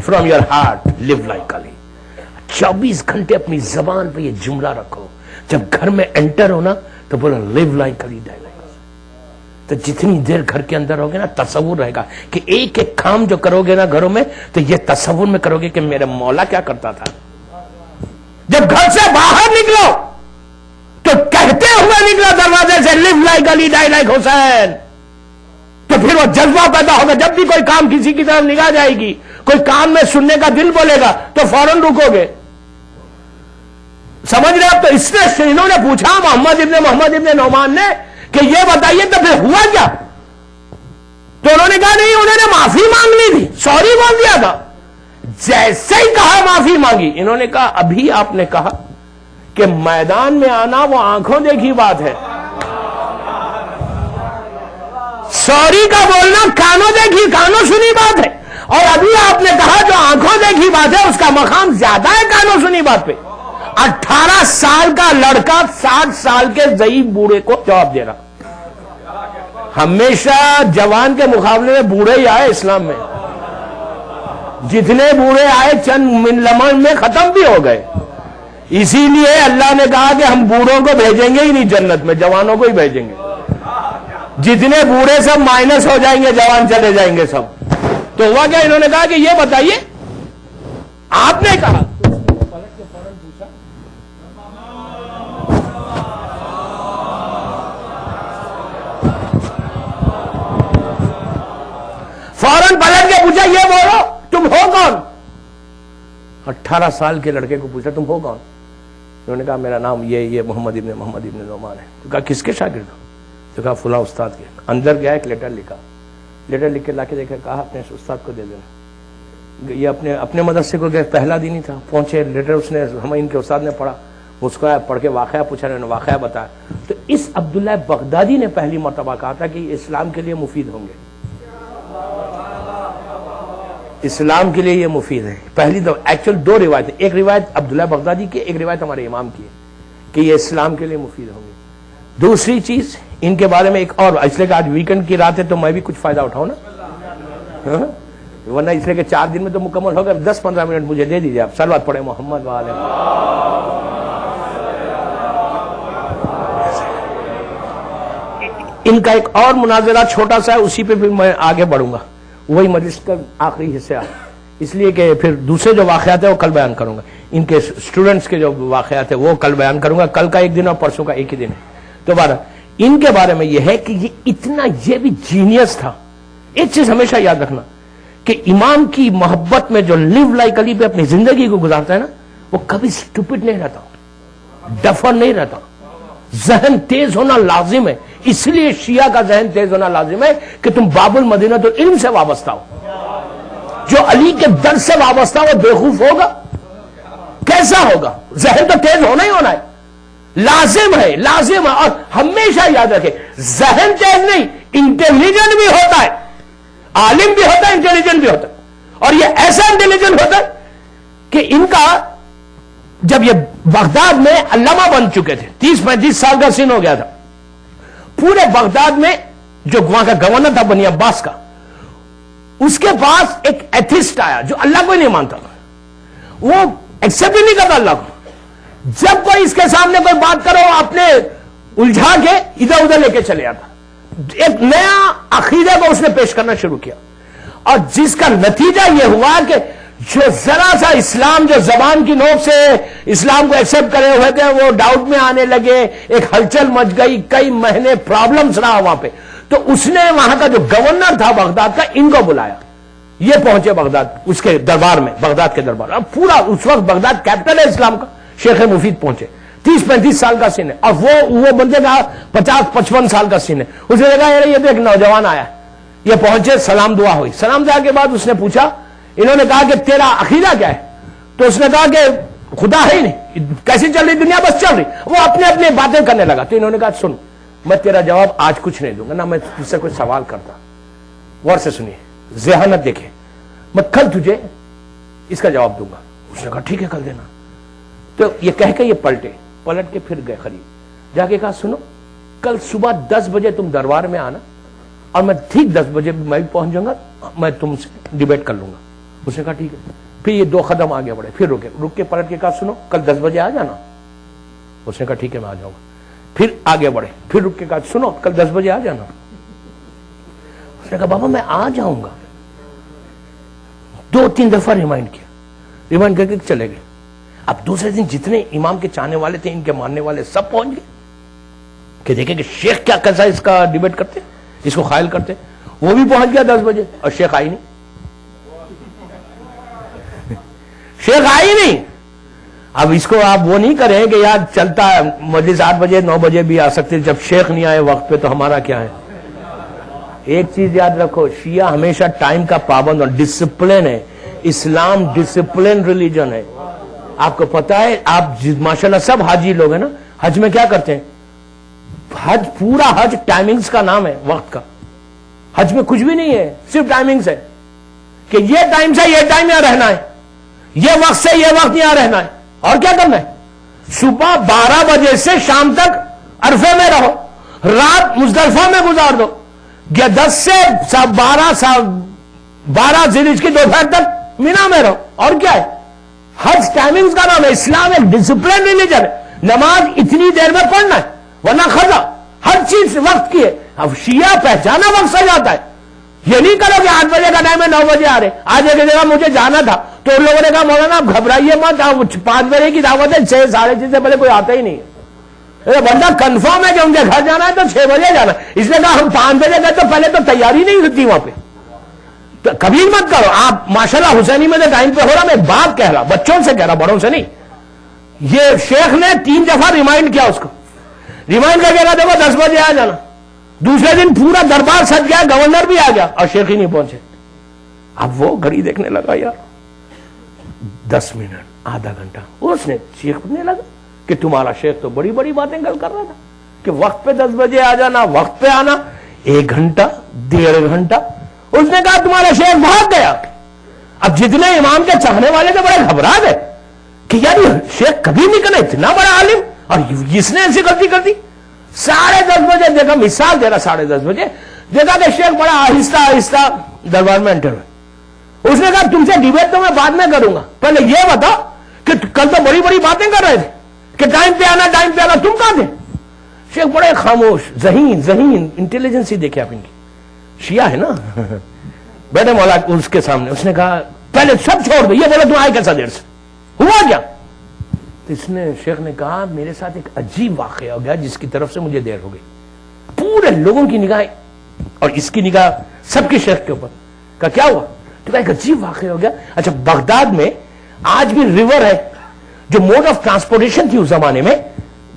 Speaker 1: from your heart live like Ali. 24 گھنٹے اپنی زبان پہ یہ جملہ رکھو، جب گھر میں انٹر ہونا تو بولو لیو لائک علی ڈائی لائک علی۔ تو جتنی دیر گھر کے اندر ہوگے نا تصور رہے گا کہ ایک ایک کام جو کرو گے نا گھروں میں تو یہ تصور میں کرو گے کہ میرا مولا کیا کرتا تھا۔ جب گھر سے باہر نکلو تو کہتے ہوئے نکلو دروازے سے لیو لائک علی ڈائی لائک حسین، تو پھر وہ جذبہ پیدا ہوگا۔ جب بھی کوئی کام کسی کی طرف نگاہ جائے گی، کوئی کام میں سننے کا دل بولے گا تو فوراً رکو گے۔ سمجھ رہے آپ؟ تو اس نے انہوں نے پوچھا محمد ابن نعمان نے کہ یہ بتائیے تو پھر ہوا کیا؟ تو انہوں نے کہا نہیں، انہوں نے معافی مانگ لی تھی، سوری بول دیا تھا۔ جیسے ہی کہا معافی مانگی، انہوں نے کہا ابھی آپ نے کہا کہ میدان میں آنا وہ آنکھوں دیکھی بات ہے، سوری کا بولنا کانوں سنی بات ہے، اور ابھی آپ نے کہا جو آنکھوں دیکھی بات ہے اس کا مقام زیادہ ہے کانوں سنی بات پہ۔ 18 سال کا لڑکا 60 سال کے ضعیف بوڑھے کو جواب دے رہا۔ ہمیشہ جوان کے مقابلے میں بوڑھے ہی آئے اسلام میں، جتنے بوڑھے آئے چند لمحے میں ختم بھی ہو گئے۔ اسی لیے اللہ نے کہا کہ ہم بوڑھوں کو بھیجیں گے ہی نہیں جنت میں، جوانوں کو ہی بھیجیں گے۔ جتنے بوڑھے سب مائنس ہو جائیں گے، جوان چلے جائیں گے سب۔ تو ہوا کیا؟ انہوں نے کہا کہ یہ بتائیے آپ نے کہا، فوراً پلٹ کے پوچھا یہ بولو تم ہو کون؟ 18 سال کے لڑکے کو پوچھا تم ہو کون؟ انہوں نے کہا میرا نام یہ محمد ابن نعمان ہے۔ تو کہا کس کے شاگرد ہو؟ تو کہا فلاں استاد کے۔ اندر گیا، ایک لیٹر لکھا، لیٹر لکھ کے لا کے دیکھا، کہا اپنے استاد کو دے دینا۔ یہ اپنے مدرسے کو گئے، پہلا دن ہی تھا، پہنچے، لیٹر اس نے ہمیں ان کے استاد نے پڑھا، مسکرایا، پڑھ کے واقعہ پوچھا، انہوں نے واقعہ بتایا۔ تو اس عبداللہ بغدادی نے پہلی مرتبہ کہا تھا کہ اسلام کے لیے مفید ہوں گے، اسلام کے لیے یہ مفید ہے۔ پہلی دو ایکچوئل 2 روایتیں، ایک روایت عبداللہ بغدادی کی، ایک روایت ہمارے امام کی ہے کہ یہ اسلام کے لیے مفید ہوں گے۔ دوسری چیز ان کے بارے میں ایک اور، اس لیے کہ آج ویکنڈ کی رات ہے تو میں بھی کچھ فائدہ اٹھاؤں نا، ورنہ اس لیے کہ 4 دن میں تو مکمل ہوگا، 10-15 منٹ مجھے دے دیجیے آپ، صلوات پڑھیں محمد والے۔ ان کا ایک اور مناظرہ چھوٹا سا ہے، اسی پہ پھر میں آگے بڑھوں گا، وہی مجلس کا آخری حصہ ہے، اس لیے کہ پھر دوسرے جو واقعات ہیں وہ کل بیان کروں گا، ان کے اسٹوڈنٹس کے جو واقعات ہیں وہ کل بیان کروں گا، کل کا ایک دن اور پرسوں کا ایک ہی دن ہے۔ دوبارہ ان کے بارے میں یہ ہے کہ یہ اتنا، یہ بھی جینیس تھا۔ ایک چیز ہمیشہ یاد رکھنا کہ امام کی محبت میں جو لیو لائک علی پہ اپنی زندگی کو گزارتا ہے نا، وہ کبھی سٹوپڈ نہیں رہتا، ڈفر نہیں رہتا، ذہن تیز ہونا لازم ہے۔ اس لیے شیعہ کا ذہن تیز ہونا لازم ہے کہ تم باب المدینہ تو علم سے وابستہ ہو۔ جو علی کے در سے وابستہ وہ بیوقوف ہوگا؟ کیسا ہوگا؟ ذہن تو تیز ہونا ہی ہونا ہے، لازم ہے، لازم ہے۔ اور ہمیشہ یاد رکھے ذہن تیز نہیں، انٹیلیجنٹ بھی ہوتا ہے، عالم بھی ہوتا ہے، انٹیلیجنٹ بھی ہوتا ہے، اور یہ ایسا انٹیلیجنٹ ہوتا ہے کہ ان کا جب یہ بغداد میں علامہ بن چکے تھے، 30-35 سال کا سن ہو گیا تھا، پورے بغداد میں جو وہاں کا گورنر تھا بنی عباس کا، اس کے پاس ایک ایتھسٹ آیا جو اللہ کو ہی نہیں مانتا، وہ ایکسپٹ ہی نہیں کرتا اللہ کو۔ جب کوئی اس کے سامنے کوئی بات کرو اپنے الجھا کے ادھر ادھر لے کے چلے آتا، ایک نیا عقیدہ کو اس نے پیش کرنا شروع کیا، اور جس کا نتیجہ یہ ہوا کہ جو ذرا سا اسلام جو زبان کی نوک سے اسلام کو ایکسپٹ کرے ہوئے تھے وہ ڈاؤٹ میں آنے لگے، ایک ہلچل مچ گئی، کئی مہینے پرابلمز رہا وہاں پہ۔ تو اس نے وہاں کا جو گورنر تھا بغداد کا، ان کو بلایا، یہ پہنچے بغداد اس کے دربار میں، بغداد کے دربار، اب پورا اس وقت بغداد کیپٹل ہے اسلام کا، شیخ مفید پہنچے، 30-35 سال کا سن ہے، اور وہ بندے کا 50-55 سال کا سن ہے۔ اس نے کہا یہ تو ایک نوجوان آیا، یہ پہنچے، سلام دعا ہوئی، سلام دعا کے بعد اس نے پوچھا، انہوں نے کہا کہ تیرا عقیدہ کیا ہے؟ تو اس نے کہا کہ خدا ہے ہی نہیں، کیسی چل رہی دنیا؟ بس چل رہی۔ وہ اپنے اپنے باتیں کرنے لگا۔ تو انہوں نے کہا سن، میں تیرا جواب آج کچھ نہیں دوں گا، نہ میں تجھ سے کوئی سوال کرتا، غور سے سنیے، ذہانت دیکھے، میں کل تجھے اس کا جواب دوں گا۔ اس نے کہا ٹھیک ہے کل دینا۔ تو یہ کہہ کے یہ پلٹ کے پھر گئے قریب، جا کے کہا سنو، کل صبح 10 بجے تم دربار میں آنا اور میں ٹھیک 10 بجے میں بھی پہنچ جاؤں گا, میں تم سے ڈیبیٹ کر لوں گا. اس نے کہا ٹھیک ہے. پھر یہ 2 قدم آگے بڑھے, پھر رک کے پلٹ کے کہا سنو کل 10 بجے آ جانا. اس نے کہا ٹھیک ہے میں آ جاؤں گا. پھر آگے بڑھے, پھر رک کے کہا سنو کل 10 بجے آ جانا. اس نے کہا بابا میں آ جاؤں گا. 2-3 دفعہ ریمائنڈ کیا, ریمائنڈ کر کے چلے گئے. اب دوسرے دن جتنے امام کے چاہنے والے تھے, ان کے ماننے والے, سب پہنچ گئے کہ دیکھیں کہ شیخ کیا کیسا اس کا ڈیبیٹ کرتے, اس کو قائل کرتے. وہ بھی پہنچ گیا 10 بجے اور شیخ آئی نہیں. شیخ آئی نہیں. اب اس کو آپ وہ نہیں کریں کہ یار چلتا ہے مجلس 8 بجے 9 بجے بھی آ سکتے, جب شیخ نہیں آئے وقت پہ تو ہمارا کیا ہے. ایک چیز یاد رکھو, شیعہ ہمیشہ ٹائم کا پابند اور ڈسپلن ہے. اسلام ڈسپلن ریلیجن ہے. آپ کو پتا ہے, آپ ماشاءاللہ سب حاجی لوگ ہیں نا, حج میں کیا کرتے ہیں, حج پورا حج ٹائمنگز کا نام ہے, وقت کا. حج میں کچھ بھی نہیں ہے, صرف ٹائمنگز ہے کہ یہ ٹائم سے یہ ٹائم یہاں رہنا ہے, یہ وقت سے یہ وقت یہاں رہنا ہے. اور کیا کرنا ہے, صبح 12 بجے سے شام تک عرفے میں رہو, رات مزدلفہ میں گزار دو, 10 سے 12 ذیلحج کی دوپہر تک مینا میں رہو. اور کیا ہے, حج ٹائمنگز کا نام ہے. اسلام ایک ڈسپلن ریلیجن ہے. نماز اتنی دیر میں پڑھنا ہے ورنہ قضا, ہر چیز وقت کی ہے. اب شیعہ پہچانا وقت سے جاتا ہے. یہ نہیں کرو کہ 8 بجے کا ٹائم ہے 9 بجے آ رہے. آج ایک جگہ مجھے جانا تھا تو ان لوگوں نے کہا مولانا آپ گھبرائیے مت, 5 بجے کی دعوت ہے, 6 ساڑھے 6 سے پہلے کوئی آتا ہی نہیں ہے. بندہ کنفرم ہے کہ ان کے گھر جانا ہے تو 6 بجے جانا ہے. اس نے کہا ہم 5 بجے گئے تو پہلے تو تیاری نہیں ہوتی وہاں پہ. تو کبھی مت کرو آپ. ماشاءاللہ حسینی میں تو ٹائم پہ ہو رہا, میں بات کہہ رہا, بچوں سے کہہ رہا, بڑوں سے نہیں. یہ شیخ نے 3 دفعہ ریمائنڈ کیا اس کو, ریمائنڈ کر کے کہا دیکھو 10 بجے آ جانا. دوسرے دن پورا دربار سج گیا, گورنر بھی آ گیا اور شیخ ہی نہیں پہنچے. اب وہ گھڑی دیکھنے لگا, یار 10 منٹ آدھا گھنٹہ. اس نے شیخ پوچھنے لگا کہ تمہارا شیخ تو بڑی بڑی باتیں کر رہا تھا کہ وقت پہ 10 بجے آ جانا, وقت پہ آنا. 1 گھنٹہ 1.5 گھنٹہ. اس نے کہا تمہارا شیخ بھاگ گیا. اب جتنے امام کے چاہنے والے تھے بڑے گھبرا گئے کہ یار یہ شیخ کبھی نہیں کرنا, اتنا بڑا عالم, اور اس نے ایسی غلطی کر دی. 10:30 بجے دیکھا, مثال دے رہا, 10:30 بجے دیکھا کہ شیخ بڑا آہستہ آہستہ دربار میں انٹر ہوئے. اس نے کہا تم سے ڈیبیٹ تو میں بعد میں کروں گا, پہلے یہ بتا کہ کل تو بڑی بڑی باتیں کر رہے تھے کہ ٹائم پہ آنا ٹائم پہ آنا, تم کہاں تھے. شیخ بڑے خاموش, ذہین انٹیلیجنس ہی دیکھے آپ ان کی. شیعہ ہے نا, بیٹھے مولا اس کے سامنے. اس نے کہا پہلے سب چھوڑ دو, یہ بولے تم آئے کیسا دیر سے, ہوا کیا. تو اس نے شیخ نے کہا میرے ساتھ ایک عجیب واقعہ ہو گیا جس کی طرف سے مجھے دیر ہو گئی. پورے لوگوں کی نگاہیں اور اس کی نگاہ سب کے شیخ کے اوپر. کہا کیا ہوا, تو کہا ایک عجیب واقعہ ہو گیا. اچھا بغداد میں آج بھی ریور ہے جو موڈ آف ٹرانسپورٹیشن تھی اس زمانے میں,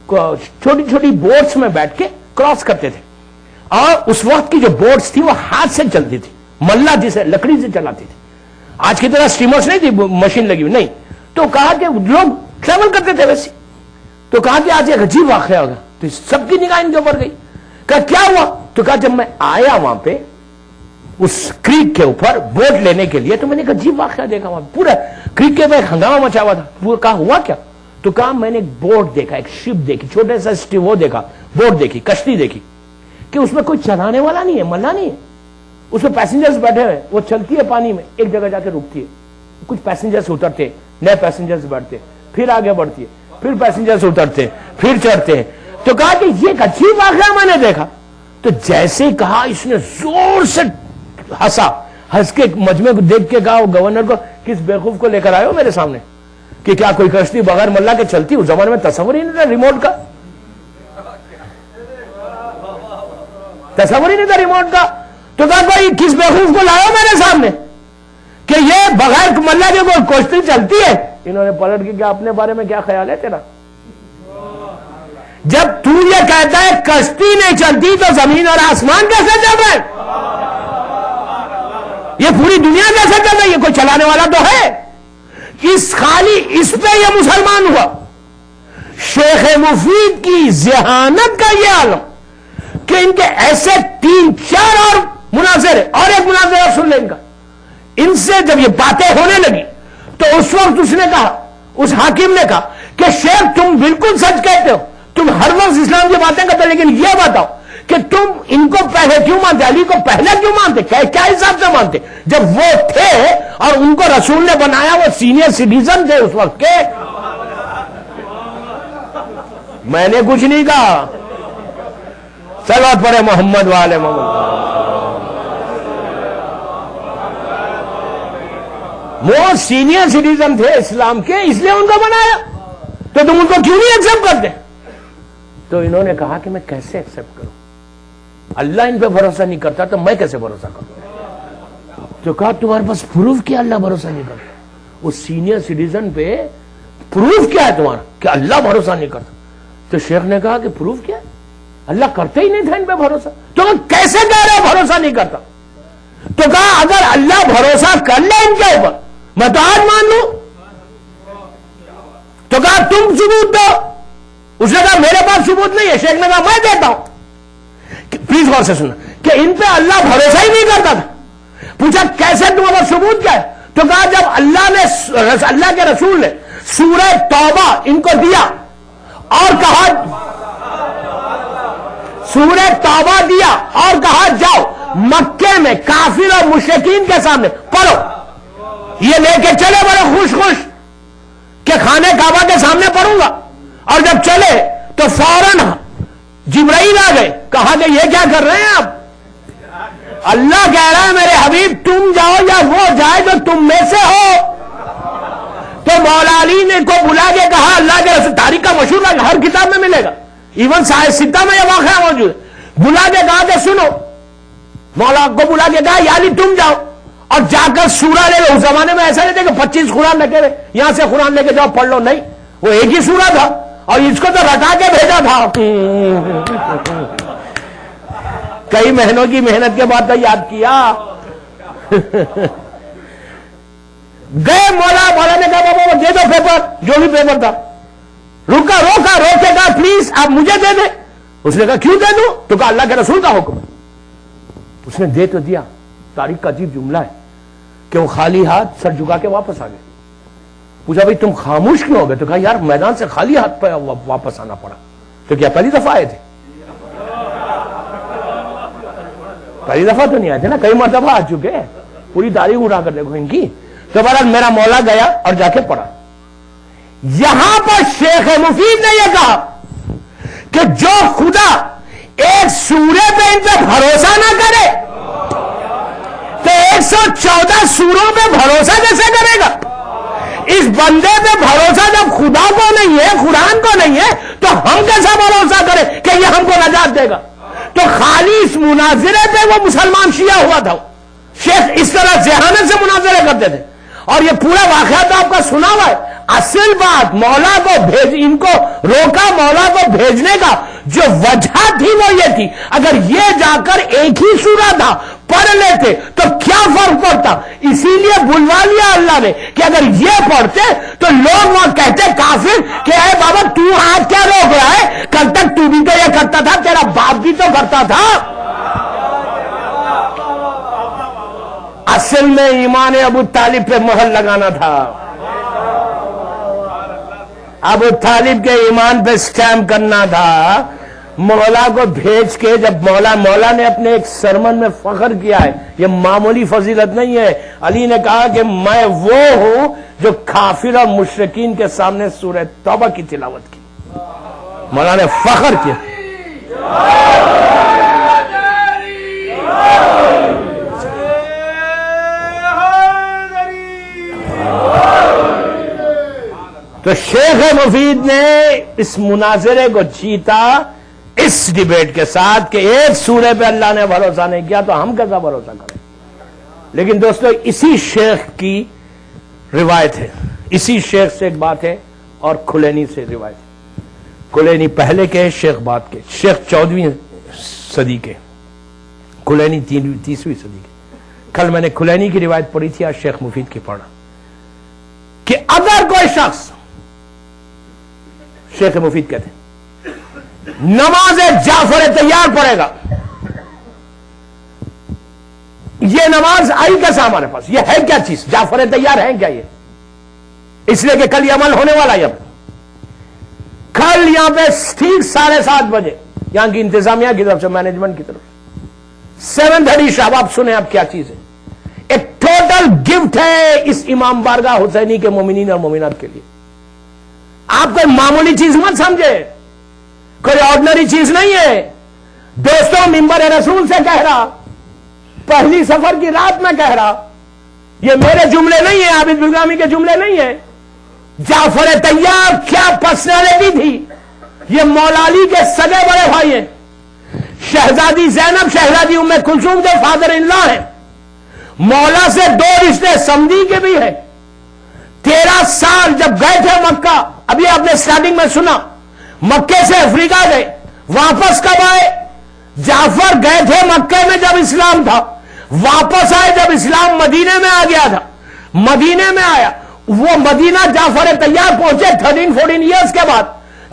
Speaker 1: چھوٹی چھوٹی بوٹس میں بیٹھ کے کراس کرتے تھے, اور اس وقت کی جو بوٹس تھی وہ ہاتھ سے چلتی تھی, ملا جسے لکڑی سے چلاتی تھی. آج کی طرح اسٹیمرز نہیں تھی, مشین لگی ہوئی نہیں. تو کہا کہ لوگ ٹریول کرتے تھے ویسے. تو کہا کہ آج ایک عجیب واقعہ ہوگا. تو سب کی نگاہ ان کے اوپر گئی. کہا کیا ہوا, تو کہا جب میں آیا وہاں پہ اس کریک کے اوپر بوٹ لینے کے لیے تو میں نے ایک عجیب واقعہ دیکھا. وہاں پورا کریک کے اوپر ایک ہنگامہ مچا ہوا تھا. پورا کہا ہوا کیا, تو کہا میں نے ایک بوٹ دیکھا, ایک شپ دیکھی, چھوٹے سا وہ دیکھا, بوٹ دیکھی, کشتی دیکھی کہ اس میں کوئی چلانے والا نہیں ہے, ملا نہیں ہے. اس میں پیسنجرز بیٹھے ہوئے, وہ چلتی ہے پانی میں, ایک جگہ جا کے رکتی ہے, کچھ پیسنجرز اترتے, نئے پیسنجرز بیٹھتے, پھر آگے بڑھتی ہے, پھر پیسنجرز اترتے, پھر چڑھتے ہیں. تو کہا کہ یہ ایک عجیب واقعہ میں نے دیکھا. تو جیسے کہا اس نے زور سے ہنسا, ہنس کے مجمع کو دیکھ کے کہا وہ گورنر کو, کس بیوقوف کو لے کر آئے ہو میرے سامنے کہ کیا کوئی کشتی بغیر ملا کے چلتی. اس زمانے میں تصور ہی نہیں تھا ریموٹ کا, تصور ہی نہیں تھا ریموٹ کا. تو کہا بھائی کس بیوقوف کو لائے ہو میرے سامنے کہ یہ بغیر ملا کے کوئی کشتی چلتی ہے. انہوں نے پلٹ کے کیا اپنے بارے میں کیا خیال ہے تیرا, جب تو یہ کہتا ہے کشتی نہیں چلتی تو زمین اور آسمان کیسے چل رہے, یہ پوری دنیا کیسے چل رہی ہے, کوئی چلانے والا تو ہے. اس خالی اس پہ یہ مسلمان ہوا. شیخ مفید کی ذہانت کا یہ عالم کہ ان کے ایسے 3-4 اور مناظرے, اور ایک مناظرہ سن لیں ان کا. ان سے جب یہ باتیں ہونے لگی تو اس وقت اس نے کہا, اس حاکم نے کہا کہ شیخ تم بالکل سچ کہتے ہو, تم ہر وقت اسلام کی باتیں کرتے، لیکن یہ بتاؤ کہ تم ان کو پہلے کیوں مانتے، علی کو پہلے کیوں مانتے، کیا حساب سے مانتے؟ جب وہ تھے اور ان کو رسول نے بنایا، وہ سینئر سٹیزن تھے اس وقت کے. میں نے کچھ نہیں کہا. صلوات پڑھے محمد والے محمد. وہ سینئر سٹیزن تھے اسلام کے، اس لیے ان کو بنایا. تو تم ان کو کیوں نہیں ایکسپٹ کرتے؟ تو انہوں نے کہا کہ میں کیسے ایکسپٹ کروں، اللہ ان پہ بھروسہ نہیں کرتا تو میں کیسے بھروسہ کروں؟ تو کہا تمہارے پاس پروف کیا اللہ بھروسہ نہیں کرتا؟ اس سینئر سٹیزن پہ پروف کیا ہے تمہارا کہ اللہ بھروسہ نہیں کرتا؟ تو شیخ نے کہا کہ پروف کیا ہے؟ اللہ کرتے ہی نہیں تھا ان پہ بھروسہ. تو کیسے کہہ رہے بھروسہ نہیں کرتا؟ تو کہا اگر اللہ بھروسہ کر لے ان کے اوپر میں تو آج مان لوں. تو کہا تم ثبوت دو. اس نے کہا میرے پاس ثبوت نہیں ہے. شیخ نے کہا میں دیتا ہوں. پلیز غور سے سننا کہ ان پہ اللہ بھروسہ ہی نہیں کرتا تھا. پوچھا کیسے تمہارا ثبوت کیا ہے؟ تو کہا جب اللہ کے رسول نے سورہ توبہ ان کو دیا اور کہا سورہ توبہ دیا اور کہا جاؤ مکے میں کافر اور مشرکین کے سامنے پڑھو، یہ لے کے چلے بڑے خوش خوش کہ خانہ کعبہ کے سامنے پڑھوں گا. اور جب چلے تو فوراً جبرائیل آ گئے. کہا کہ یہ کیا کر رہے ہیں آپ؟ اللہ کہہ رہا ہے میرے حبیب تم جاؤ یا وہ جائے جو تم میں سے ہو. تو مولا علی نے کو بلا کے کہا، اللہ کے رسول تاریخ کا مشہور ہے، ہر کتاب میں ملے گا، ایون ستہ میں یہ واقعہ موجود ہے. بلا کے کہا کہ سنو، مولا کو بلا کے کہا یا علی تم جاؤ اور جا کر سورہ لے لو. اس زمانے میں ایسا نہیں تھا کہ 25 قرآن رکھے ہوئے یہاں سے قرآن لے کے جاؤ پڑھ لو، نہیں، وہ ایک ہی سورہ تھا اور اس کو تو رٹا کے بھیجا تھا. کئی مہینوں کی محنت کے بعد تو یاد کیا. گئے مولا نے کہا بابا دے دو پیپر، جو بھی پیپر تھا. روکا روکے کہا پلیز آپ مجھے دے دیں. اس نے کہا کیوں دے دوں؟ تو کہا اللہ کے رسول کا حکم ہے. اس نے دے تو دیا. تاریخ کا عجیب جملہ ہے کہ وہ خالی ہاتھ سر جھکا کے واپس آ گئے. پوچھا بھائی تم خاموش کیوں ہو گئے؟ تو کہا یار میدان سے خالی ہاتھ پہ واپس آنا پڑا. تو کیا پہلی دفعہ آئے تھے؟ پہلی دفعہ تو نہیں آئے تھے نا، کئی مرتبہ آ چکے ہیں. پوری تاریخ اڑا کر دیکھو ان کی. تو بہرحال میرا مولا گیا اور جا کے پڑھا. یہاں پر شیخ مفید نے یہ کہا کہ جو خدا ایک سورے پہ ان پہ بھروسہ نہ کرے تو 114 سوروں پہ بھروسہ کیسے کرے گا؟ اس بندے پہ بھروسہ جب خدا کو نہیں ہے، قرآن کو نہیں ہے، تو ہم کیسا بھروسہ کریں کہ یہ ہم کو نجات دے گا؟ تو خالی اس مناظرے پہ وہ مسلمان شیعہ ہوا تھا. شیخ اس طرح ذہانت سے مناظرے کرتے تھے. اور یہ پورا واقعہ تو آپ کا سنا ہوا ہے. اصل بات مولا کو ان کو روکا مولا کو بھیجنے کا جو وجہ تھی وہ یہ تھی، اگر یہ جا کر ایک ہی سورہ تھا پڑھ لیتے تو کیا فرق پڑتا. اسی لیے بلوا لیا اللہ نے کہ اگر یہ پڑھتے تو لوگ وہاں کہتے کافر کہ اے بابا تو آج کیا روک رہا ہے، کل تک تو بھی تو یہ کرتا تھا، تیرا باپ بھی تو کرتا تھا. اصل میں ایمان ابو طالب پہ مہر لگانا تھا. ابو طالب کے ایمان پہ سٹیمپ کرنا تھا. مولا کو بھیج کے جب مولا نے اپنے ایک سرمن میں فخر کیا ہے، یہ معمولی فضیلت نہیں ہے. علی نے کہا کہ میں وہ ہوں جو کافر اور مشرکین کے سامنے سورہ توبہ کی تلاوت کی. مولا نے فخر کیا. تو شیخ مفید نے اس مناظرے کو جیتا اس ڈیبیٹ کے ساتھ کہ ایک سورے پہ اللہ نے بھروسہ نہیں کیا تو ہم کیسا بھروسہ کریں. لیکن دوستو اسی شیخ کی روایت ہے، اسی شیخ سے ایک بات ہے اور کھلینی سے روایت ہے. کھلینی پہلے کے، شیخ بعد کے. شیخ 14ویں صدی کے، کھلینی 30ویں صدی کے. کل میں نے کھلینی کی روایت پڑھی تھی، آج شیخ مفید کی پڑھا کہ اگر کوئی شخص، شیخ مفید کہتے ہیں، نماز جعفر تیار پڑھے گا. یہ نماز آئی کیسا ہمارے پاس؟ یہ ہے کیا چیز؟ جعفر تیار ہے کیا یہ؟ اس لیے کہ کل یہ عمل ہونے والا ہے. کل یہاں پہ ٹھیک 7:30 بجے یہاں کی انتظامیہ کی طرف سے، مینجمنٹ کی طرف 7:30 شاب، آپ سنیں آپ کیا چیز ہے، ایک ٹوٹل گفٹ ہے اس امام بارگاہ حسینی کے مومنین اور مومنات کے لیے. آپ کوئی معمولی چیز مت سمجھے، کوئی آرڈنری چیز نہیں ہے. دوستوں، منبر رسول سے کہہ رہا، پہلی سفر کی رات میں کہہ رہا، یہ میرے جملے نہیں ہیں، عابد بلگامی کے جملے نہیں ہیں. جعفر طیار کیا پرسنالٹی تھی، یہ مولا علی کے سگے بڑے بھائی ہیں. شہزادی زینب شہزادی ام کلثوم کے فادر ان لا ہیں. مولا سے 2 رشتے سمدی کے بھی ہیں. 13 سال جب گئے تھے مکہ، ابھی آپ نے سٹارٹنگ میں سنا، مکے سے افریقہ گئے، واپس کب آئے؟ جعفر گئے تھے مکے میں جب اسلام تھا، واپس آئے جب اسلام مدینے میں آ گیا تھا. مدینے میں آیا، وہ مدینہ جعفر طیار پہنچے 13-14 ایئرس کے بعد.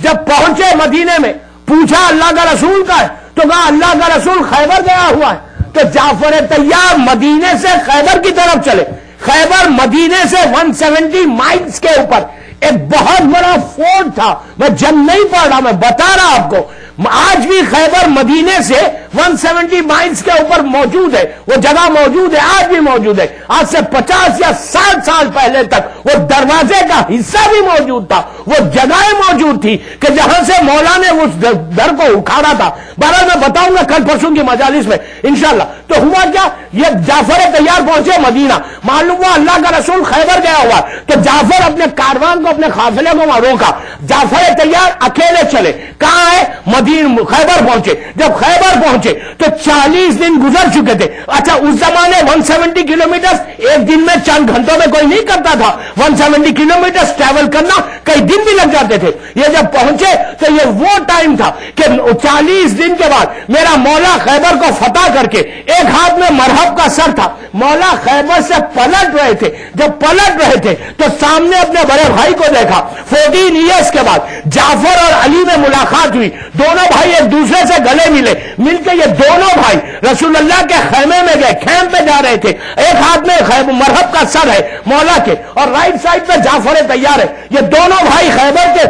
Speaker 1: جب پہنچے مدینے میں، پوچھا اللہ کا رسول کا ہے، تو کہا اللہ کا رسول خیبر گیا ہوا ہے. تو جعفر طیار مدینے سے خیبر کی طرف چلے. خیبر مدینے سے 170 مائلز کے اوپر ایک بہت بڑا فورٹ تھا. میں جنگ نہیں پڑھ رہا، میں بتا رہا آپ کو. آج بھی خیبر مدینے سے 170 مائلز کے اوپر موجود ہے، وہ جگہ موجود ہے، آج بھی موجود ہے. آج سے 50 یا 60 سال پہلے تک وہ دروازے کا حصہ بھی موجود تھا، وہ جگہیں موجود تھی کہ جہاں سے مولا نے اس در کو اکھاڑا تھا. بہرحال میں بتاؤں گا کل پرسوں کی مجالس میں انشاءاللہ. تو ہوا کیا، یہ جعفر طیار پہنچے مدینہ، معلوم ہوا اللہ کا رسول خیبر گیا ہوا. تو جعفر اپنے کاروان کو، اپنے قافلے کو وہاں روکا. جعفر طیار اکیلے چلے. کہاں ہے؟ خیبر پہنچے. جب خیبر پہنچے تو 40 دن گزر چکے تھے. اچھا، اس زمانے 170 کلومیٹر ایک دن میں چند گھنٹوں میں کوئی نہیں کرتا تھا. 170 کلومیٹر ٹریول کرنا کئی دن بھی لگ جاتے تھے. یہ جب پہنچے تو یہ وہ ٹائم تھا کہ 40 دن کے بعد میرا مولا خیبر کو فتح کر کے، ایک ہاتھ میں مرحب کا سر تھا، مولا خیبر سے پلٹ رہے تھے. جب پلٹ رہے تھے تو سامنے اپنے بڑے بھائی کو دیکھا. 14 ایئرس کے بعد جعفر اور علی میں ملاقات ہوئی. دونوں بھائی ایک دوسرے سے گلے ملے. مل کے یہ دونوں بھائی رسول اللہ کے خیمے میں گئے، کیمپ پہ جا رہے تھے. ایک ہاتھ میں مرحب کا سر ہے مولا کے، اور رائٹ سائڈ پہ جعفر طیار ہے. یہ دونوں بھائی خیبر کے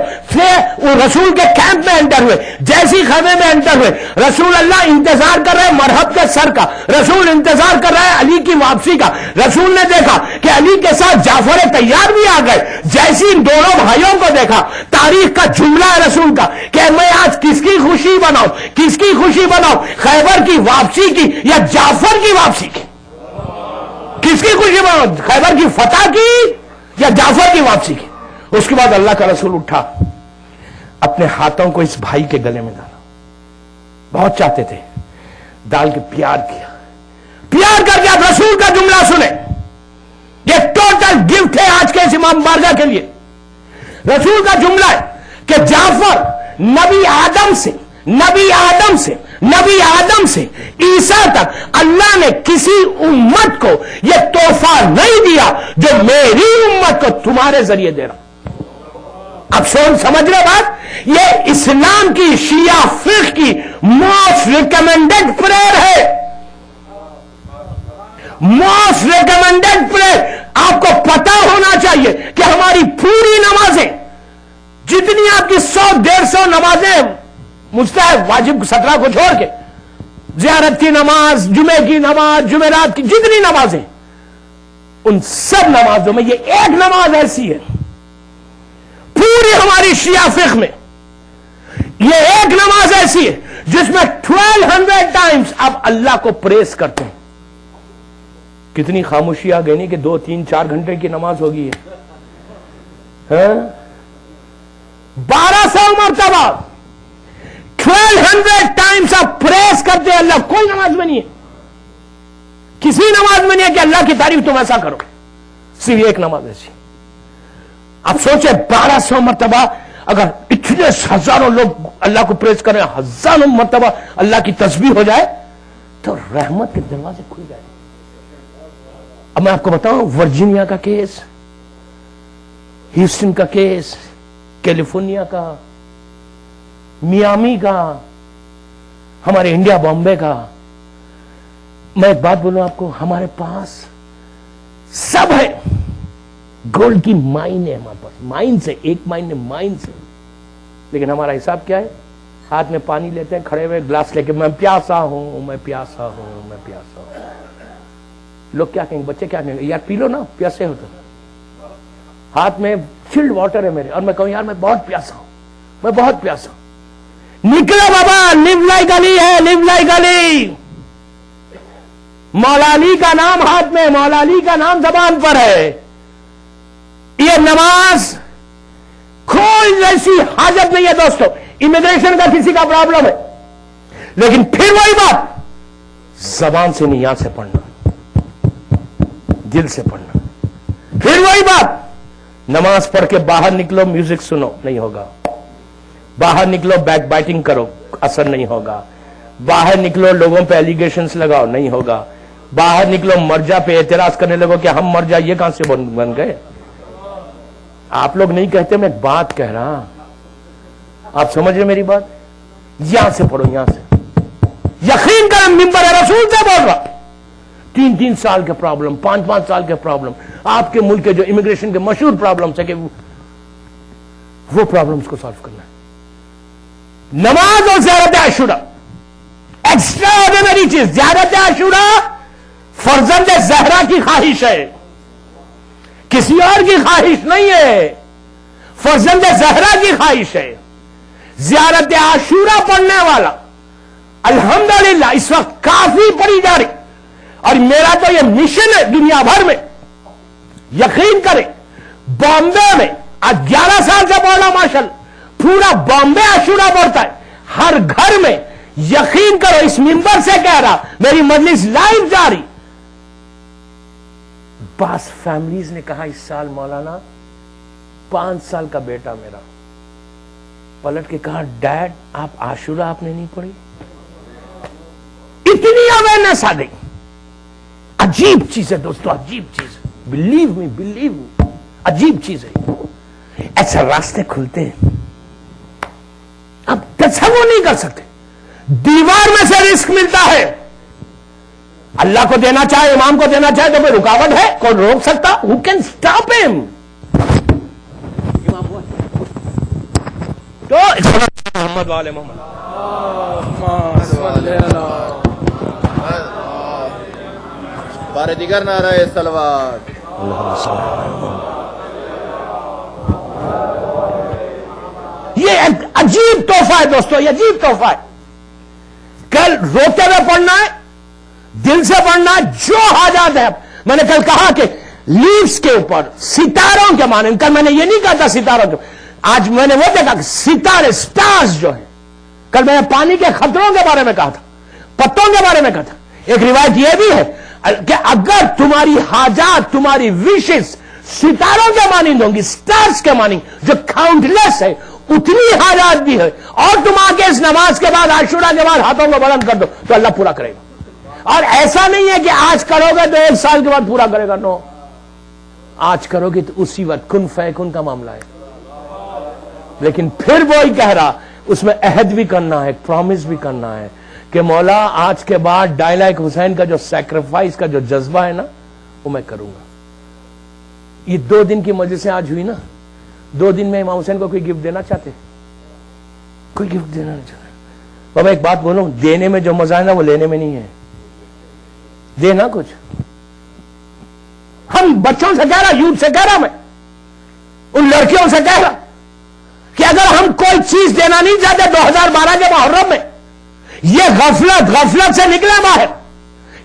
Speaker 1: رسول کے کیمپ میں انٹر ہوئے. جیسی خیمے میں انٹر ہوئے، رسول اللہ انتظار کر رہے مرحب کے سر کا، رسول انتظار کر رہا ہے علی کی واپسی کا. رسول نے دیکھا کہ علی کے ساتھ جعفر طیار بھی آ گئے. جیسی ان دونوں بھائیوں کو دیکھا، تاریخ کا جملہ ہے رسول کا کہ میں آج کس کی خوشی بناؤں، کس کی خوشی بناؤں، خیبر کی واپسی کی یا جعفر کی واپسی کی؟ کس کی خوشی بناؤں، خیبر کی فتح کی یا جعفر کی واپسی کی؟ اس کے بعد اللہ کا رسول اٹھا، اپنے ہاتھوں کو اس بھائی کے گلے میں ڈالا. بہت چاہتے تھے، ڈال کے پیار کیا. پیار کر کے آپ رسول کا جملہ سنیں. یہ ٹوٹل گفٹ ہے آج کے اس امام بارگاہ کے لیے. رسول کا جملہ ہے کہ جعفر نبی آدم سے عیسیٰ تک اللہ نے کسی امت کو یہ تحفہ نہیں دیا جو میری امت کو تمہارے ذریعے دے رہا. اب سمجھ رہے بات؟ یہ اسلام کی شیعہ فقہ کی موسٹ ریکمینڈڈ پریئر ہے. Most recommended prayer. آپ کو پتا ہونا چاہیے کہ ہماری پوری نمازیں، جتنی آپ کی 100-150 نمازیں مستحب واجب 17 کو چھوڑ کے، زیارت کی نماز، جمعے کی نماز، جمعرات کی جتنی نمازیں، ان سب نمازوں میں یہ ایک نماز ایسی ہے پوری ہماری شیعہ فقہ میں، یہ ایک نماز ایسی ہے جس میں 1200 ٹائمز آپ اللہ کو پریز کرتے ہیں. کتنی خاموشی آ گئی نہیں کہ 2, 3, 4 گھنٹے کی نماز ہوگی. 1200 مرتبہ 1200 ٹائمز آپ پریز کرتے ہیں اللہ. کوئی نماز میں نہیں ہے، کسی نماز میں نہیں ہے کہ اللہ کی تعریف تم ایسا کرو. صرف ایک نماز ایسی. آپ سوچیں 1200 مرتبہ اگر اتنے ہزاروں لوگ اللہ کو پریز کریں، ہزاروں مرتبہ اللہ کی تسبیح ہو جائے تو رحمت کے دروازے کھل جائے. اب میں آپ کو بتاؤں، ورجینیا کا کیس، ہیوسٹن کا کیس، کیلیفورنیا کا، میامی کا، ہمارے انڈیا بامبے کا. میں ایک بات بولوں آپ کو، ہمارے پاس سب ہے. گولڈ کی مائن ہے ہمارے پاس، مائن سے ایک مائن ہے، مائن سے لیکن ہمارا حساب کیا ہے؟ ہاتھ میں پانی لیتے ہیں کھڑے ہوئے گلاس لے کے، میں پیاسا ہوں میں پیاسا ہوں میں پیاسا ہوں. لوگ کیا کہیں گے؟ بچے کیا کہیں گے؟ یار پی لو نا، پیاسے ہو تو. ہاتھ میں چلڈ واٹر ہے میرے، اور میں کہوں یار میں بہت پیاسا ہوں، میں بہت پیاسا ہوں. نکلو بابا، لیو لائک علی ہے، لیو لائک علی. مولا علی کا نام ہاتھ میں، مولا علی کا نام زبان پر ہے. یہ نماز کوئی ایسی حاجت نہیں ہے دوستو. امیگریشن کا کسی کا پرابلم ہے، لیکن پھر وہی بات، زبان سے نہیں، یہاں سے پڑھنا، دل سے پڑھنا. پھر وہی بات، نماز پڑھ کے باہر نکلو میوزک سنو، نہیں ہوگا. باہر نکلو بیک بائٹنگ کرو، اثر نہیں ہوگا. باہر نکلو لوگوں پہ ایلیگیشنز لگاؤ، نہیں ہوگا. باہر نکلو مرجع پہ اعتراض کرنے لگو کہ ہم مرجع یہ کہاں سے بن گئے. آپ لوگ نہیں کہتے، میں ایک بات کہہ رہا، آپ سمجھ رہے میری بات؟ یہاں سے پڑھو، یہاں سے. یقین کریں منبر رسول سے بول رہا. 3 سال کے پرابلم، 5 سال کے پرابلم، آپ کے ملک کے جو امیگریشن کے مشہور پرابلمس ہے کہ وہ پرابلمس کو سالو کرنا ہے. نماز اور زیارت عاشورہ ایکسٹرا آرڈینری چیز. زیارت عاشورہ فرزند زہرا کی خواہش ہے، کسی اور کی خواہش نہیں ہے، فرزند زہرا کی خواہش ہے. زیارت عاشورہ پڑھنے والا الحمدللہ اس وقت کافی پڑھی جا رہی، اور میرا تو یہ مشن ہے دنیا بھر میں. یقین کریں بامبے میں آج 11 سال سے پڑھنا ماشاءاللہ، پورا بامبے عاشورہ پڑھتا ہے ہر گھر میں. یقین کرو اس منبر سے کہہ رہا، میری مجلس لائیو جاری. بعض فیملیز نے کہا اس سال مولانا 5 سال کا بیٹا میرا پلٹ کے کہا ڈیڈ آپ عاشورہ آپ نے نہیں پڑھی. اتنی اویئرنیس آ گئی. عجیب چیز ہے دوستو، عجیب چیز ہے. بلیو می، عجیب چیز ہے. ایسے راستے کھلتے ہیں اب تصور نہیں کر سکتے. دیوار میں سے رزق ملتا ہے، اللہ کو دینا چاہے، امام کو دینا چاہے تو کوئی رکاوٹ ہے؟ کون روک سکتا؟ Who can stop him؟ تو محمد والے محمد
Speaker 2: بار دیگر نعرہ صلوات.
Speaker 1: یہ ایک عجیب تحفہ ہے دوستو، یہ عجیب تحفہ ہے. کل روتے ہوئے پڑھنا ہے، دل سے پڑھنا ہے، جو حاجات ہے. میں نے کل کہا کہ لیوز کے اوپر ستاروں کے معنی، کل میں نے یہ نہیں کہا تھا ستاروں کے، آج میں نے وہ دیکھا کہ ستارے سٹارز جو ہیں. کل میں نے پانی کے خطروں کے بارے میں کہا تھا، پتوں کے بارے میں کہا تھا. ایک روایت یہ بھی ہے کہ اگر تمہاری حاجات، تمہاری وشز ستاروں کے مانند ہوں گی، سٹارز کے مانند جو کاؤنٹ لیس ہے، اتنی حاجات بھی ہے، اور تم آ کے اس نماز کے بعد عاشورہ کے بعد ہاتھوں کو بلند کر دو تو اللہ پورا کرے گا. اور ایسا نہیں ہے کہ آج کرو گے تو 1 سال کے بعد پورا کرے گا. نو، آج کرو گے تو اسی وقت کن فیکن کا معاملہ ہے. لیکن پھر وہی کہہ رہا، اس میں عہد بھی کرنا ہے، پرومس بھی کرنا ہے کہ مولا آج کے بعد ڈائلاک حسین کا جو سیکریفائس کا جو جذبہ ہے نا وہ میں کروں گا. یہ 2 دن کی مجلسیں آج ہوئی نا، 2 دن میں امام حسین کو کوئی گفٹ دینا چاہتے؟ کوئی گفٹ دینا نہیں چاہتے. بابا ایک بات بولوں، دینے میں جو مزہ ہے نا وہ لینے میں نہیں ہے. دینا کچھ، ہم بچوں سے کہہ رہا، یوتھ سے کہہ رہا، میں ان لڑکیوں سے کہہ رہا کہ اگر ہم کوئی چیز دینا نہیں چاہتے 2012 کے محرم میں، یہ غفلت سے نکلے باہر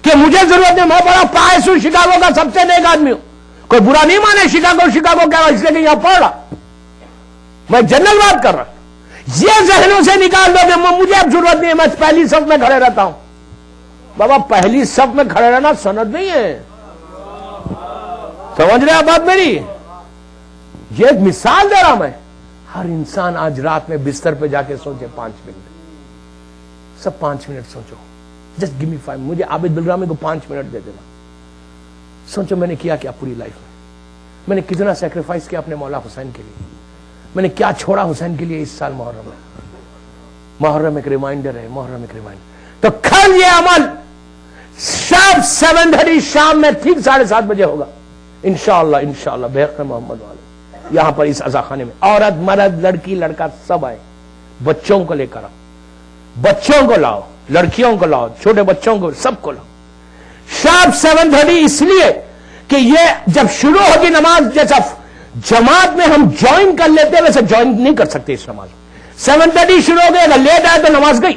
Speaker 1: کہ مجھے ضرورت ہے. میں بڑا پائس ہوں، شکاگو کا سب سے نیک آدمی ہوں. کوئی برا نہیں مانے شکاگو کہہ رہا اس لیے کہ یہاں پڑھ رہا، میں جنرل بات کر رہا. یہ ذہنوں سے نکال دو کہ مجھے اب ضرورت نہیں ہے، میں پہلی صف میں کھڑے رہتا ہوں. بابا پہلی صف میں کھڑے رہنا سند نہیں ہے. سمجھ رہے آپ بات میری؟ یہ ایک مثال دے رہا میں. ہر انسان آج رات میں بستر پہ جا کے سوچے 5 منٹ، سب 5 منٹ سوچو. جسٹ گیو می 5. مجھے عابد بلرامی کو 5 منٹ دے دینا. سوچو میں نے کیا پوری لائف میں نے کتنا سیکریفائس کیا اپنے مولا حسین کے لیے. میں نے کیا چھوڑا حسین کے لیے اس سال محرم میں. محرم ایک ریمائنڈر ہے، محرم ایک ریمائنڈر. تو کل یہ عمل شام 7:30 شام میں ٹھیک 7:30 بجے ہوگا انشاءاللہ بحق محمد والے. یہاں پر اس عزا خانے میں عورت مرد لڑکی لڑکا سب آئے. بچوں کو لے کر آؤ، بچوں کو لاؤ، لڑکیوں کو لاؤ، چھوٹے بچوں کو، سب کو لاؤ شارپ 7:30، اس لیے کہ یہ جب شروع ہوگی نماز، جیسا جماعت میں ہم جوائن کر لیتے ہیں ویسے جوائن نہیں کر سکتے اس نماز میں۔ 7:30 شروع ہو گئے، اگر لیٹ آئے تو نماز گئی،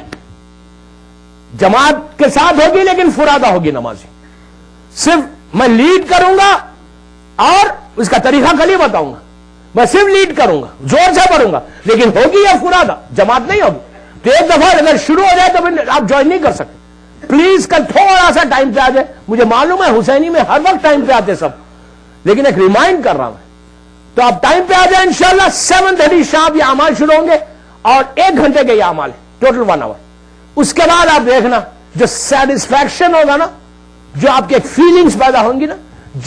Speaker 1: جماعت کے ساتھ ہوگی لیکن فرادہ ہوگی نماز، صرف میں لیڈ کروں گا اور اس کا طریقہ کل ہی بتاؤں گا، میں صرف لیڈ کروں گا، زور سے پڑھوں گا، لیکن ہوگی یا فرادہ، جماعت نہیں ہوگی۔ تو ایک دفعہ اگر شروع ہو جائے تو پھر آپ جوائن نہیں کر سکتے۔ پلیز کل تھوڑا سا ٹائم پہ آ جائے، مجھے معلوم ہے حسینی میں ہر وقت ٹائم پہ آتے سب، لیکن ایک ریمائنڈ کر رہا ہوں، تو آپ ٹائم پہ آ جائیں انشاءاللہ۔ 7:30 شام یہ اعمال شروع ہوں گے اور 1 گھنٹے کے یہ اعمال ہے، ٹوٹل 1 آور۔ اس کے بعد آپ دیکھنا جو سیٹسفیکشن ہوگا نا، جو آپ کے ایک فیلنگز پیدا ہوں گی نا،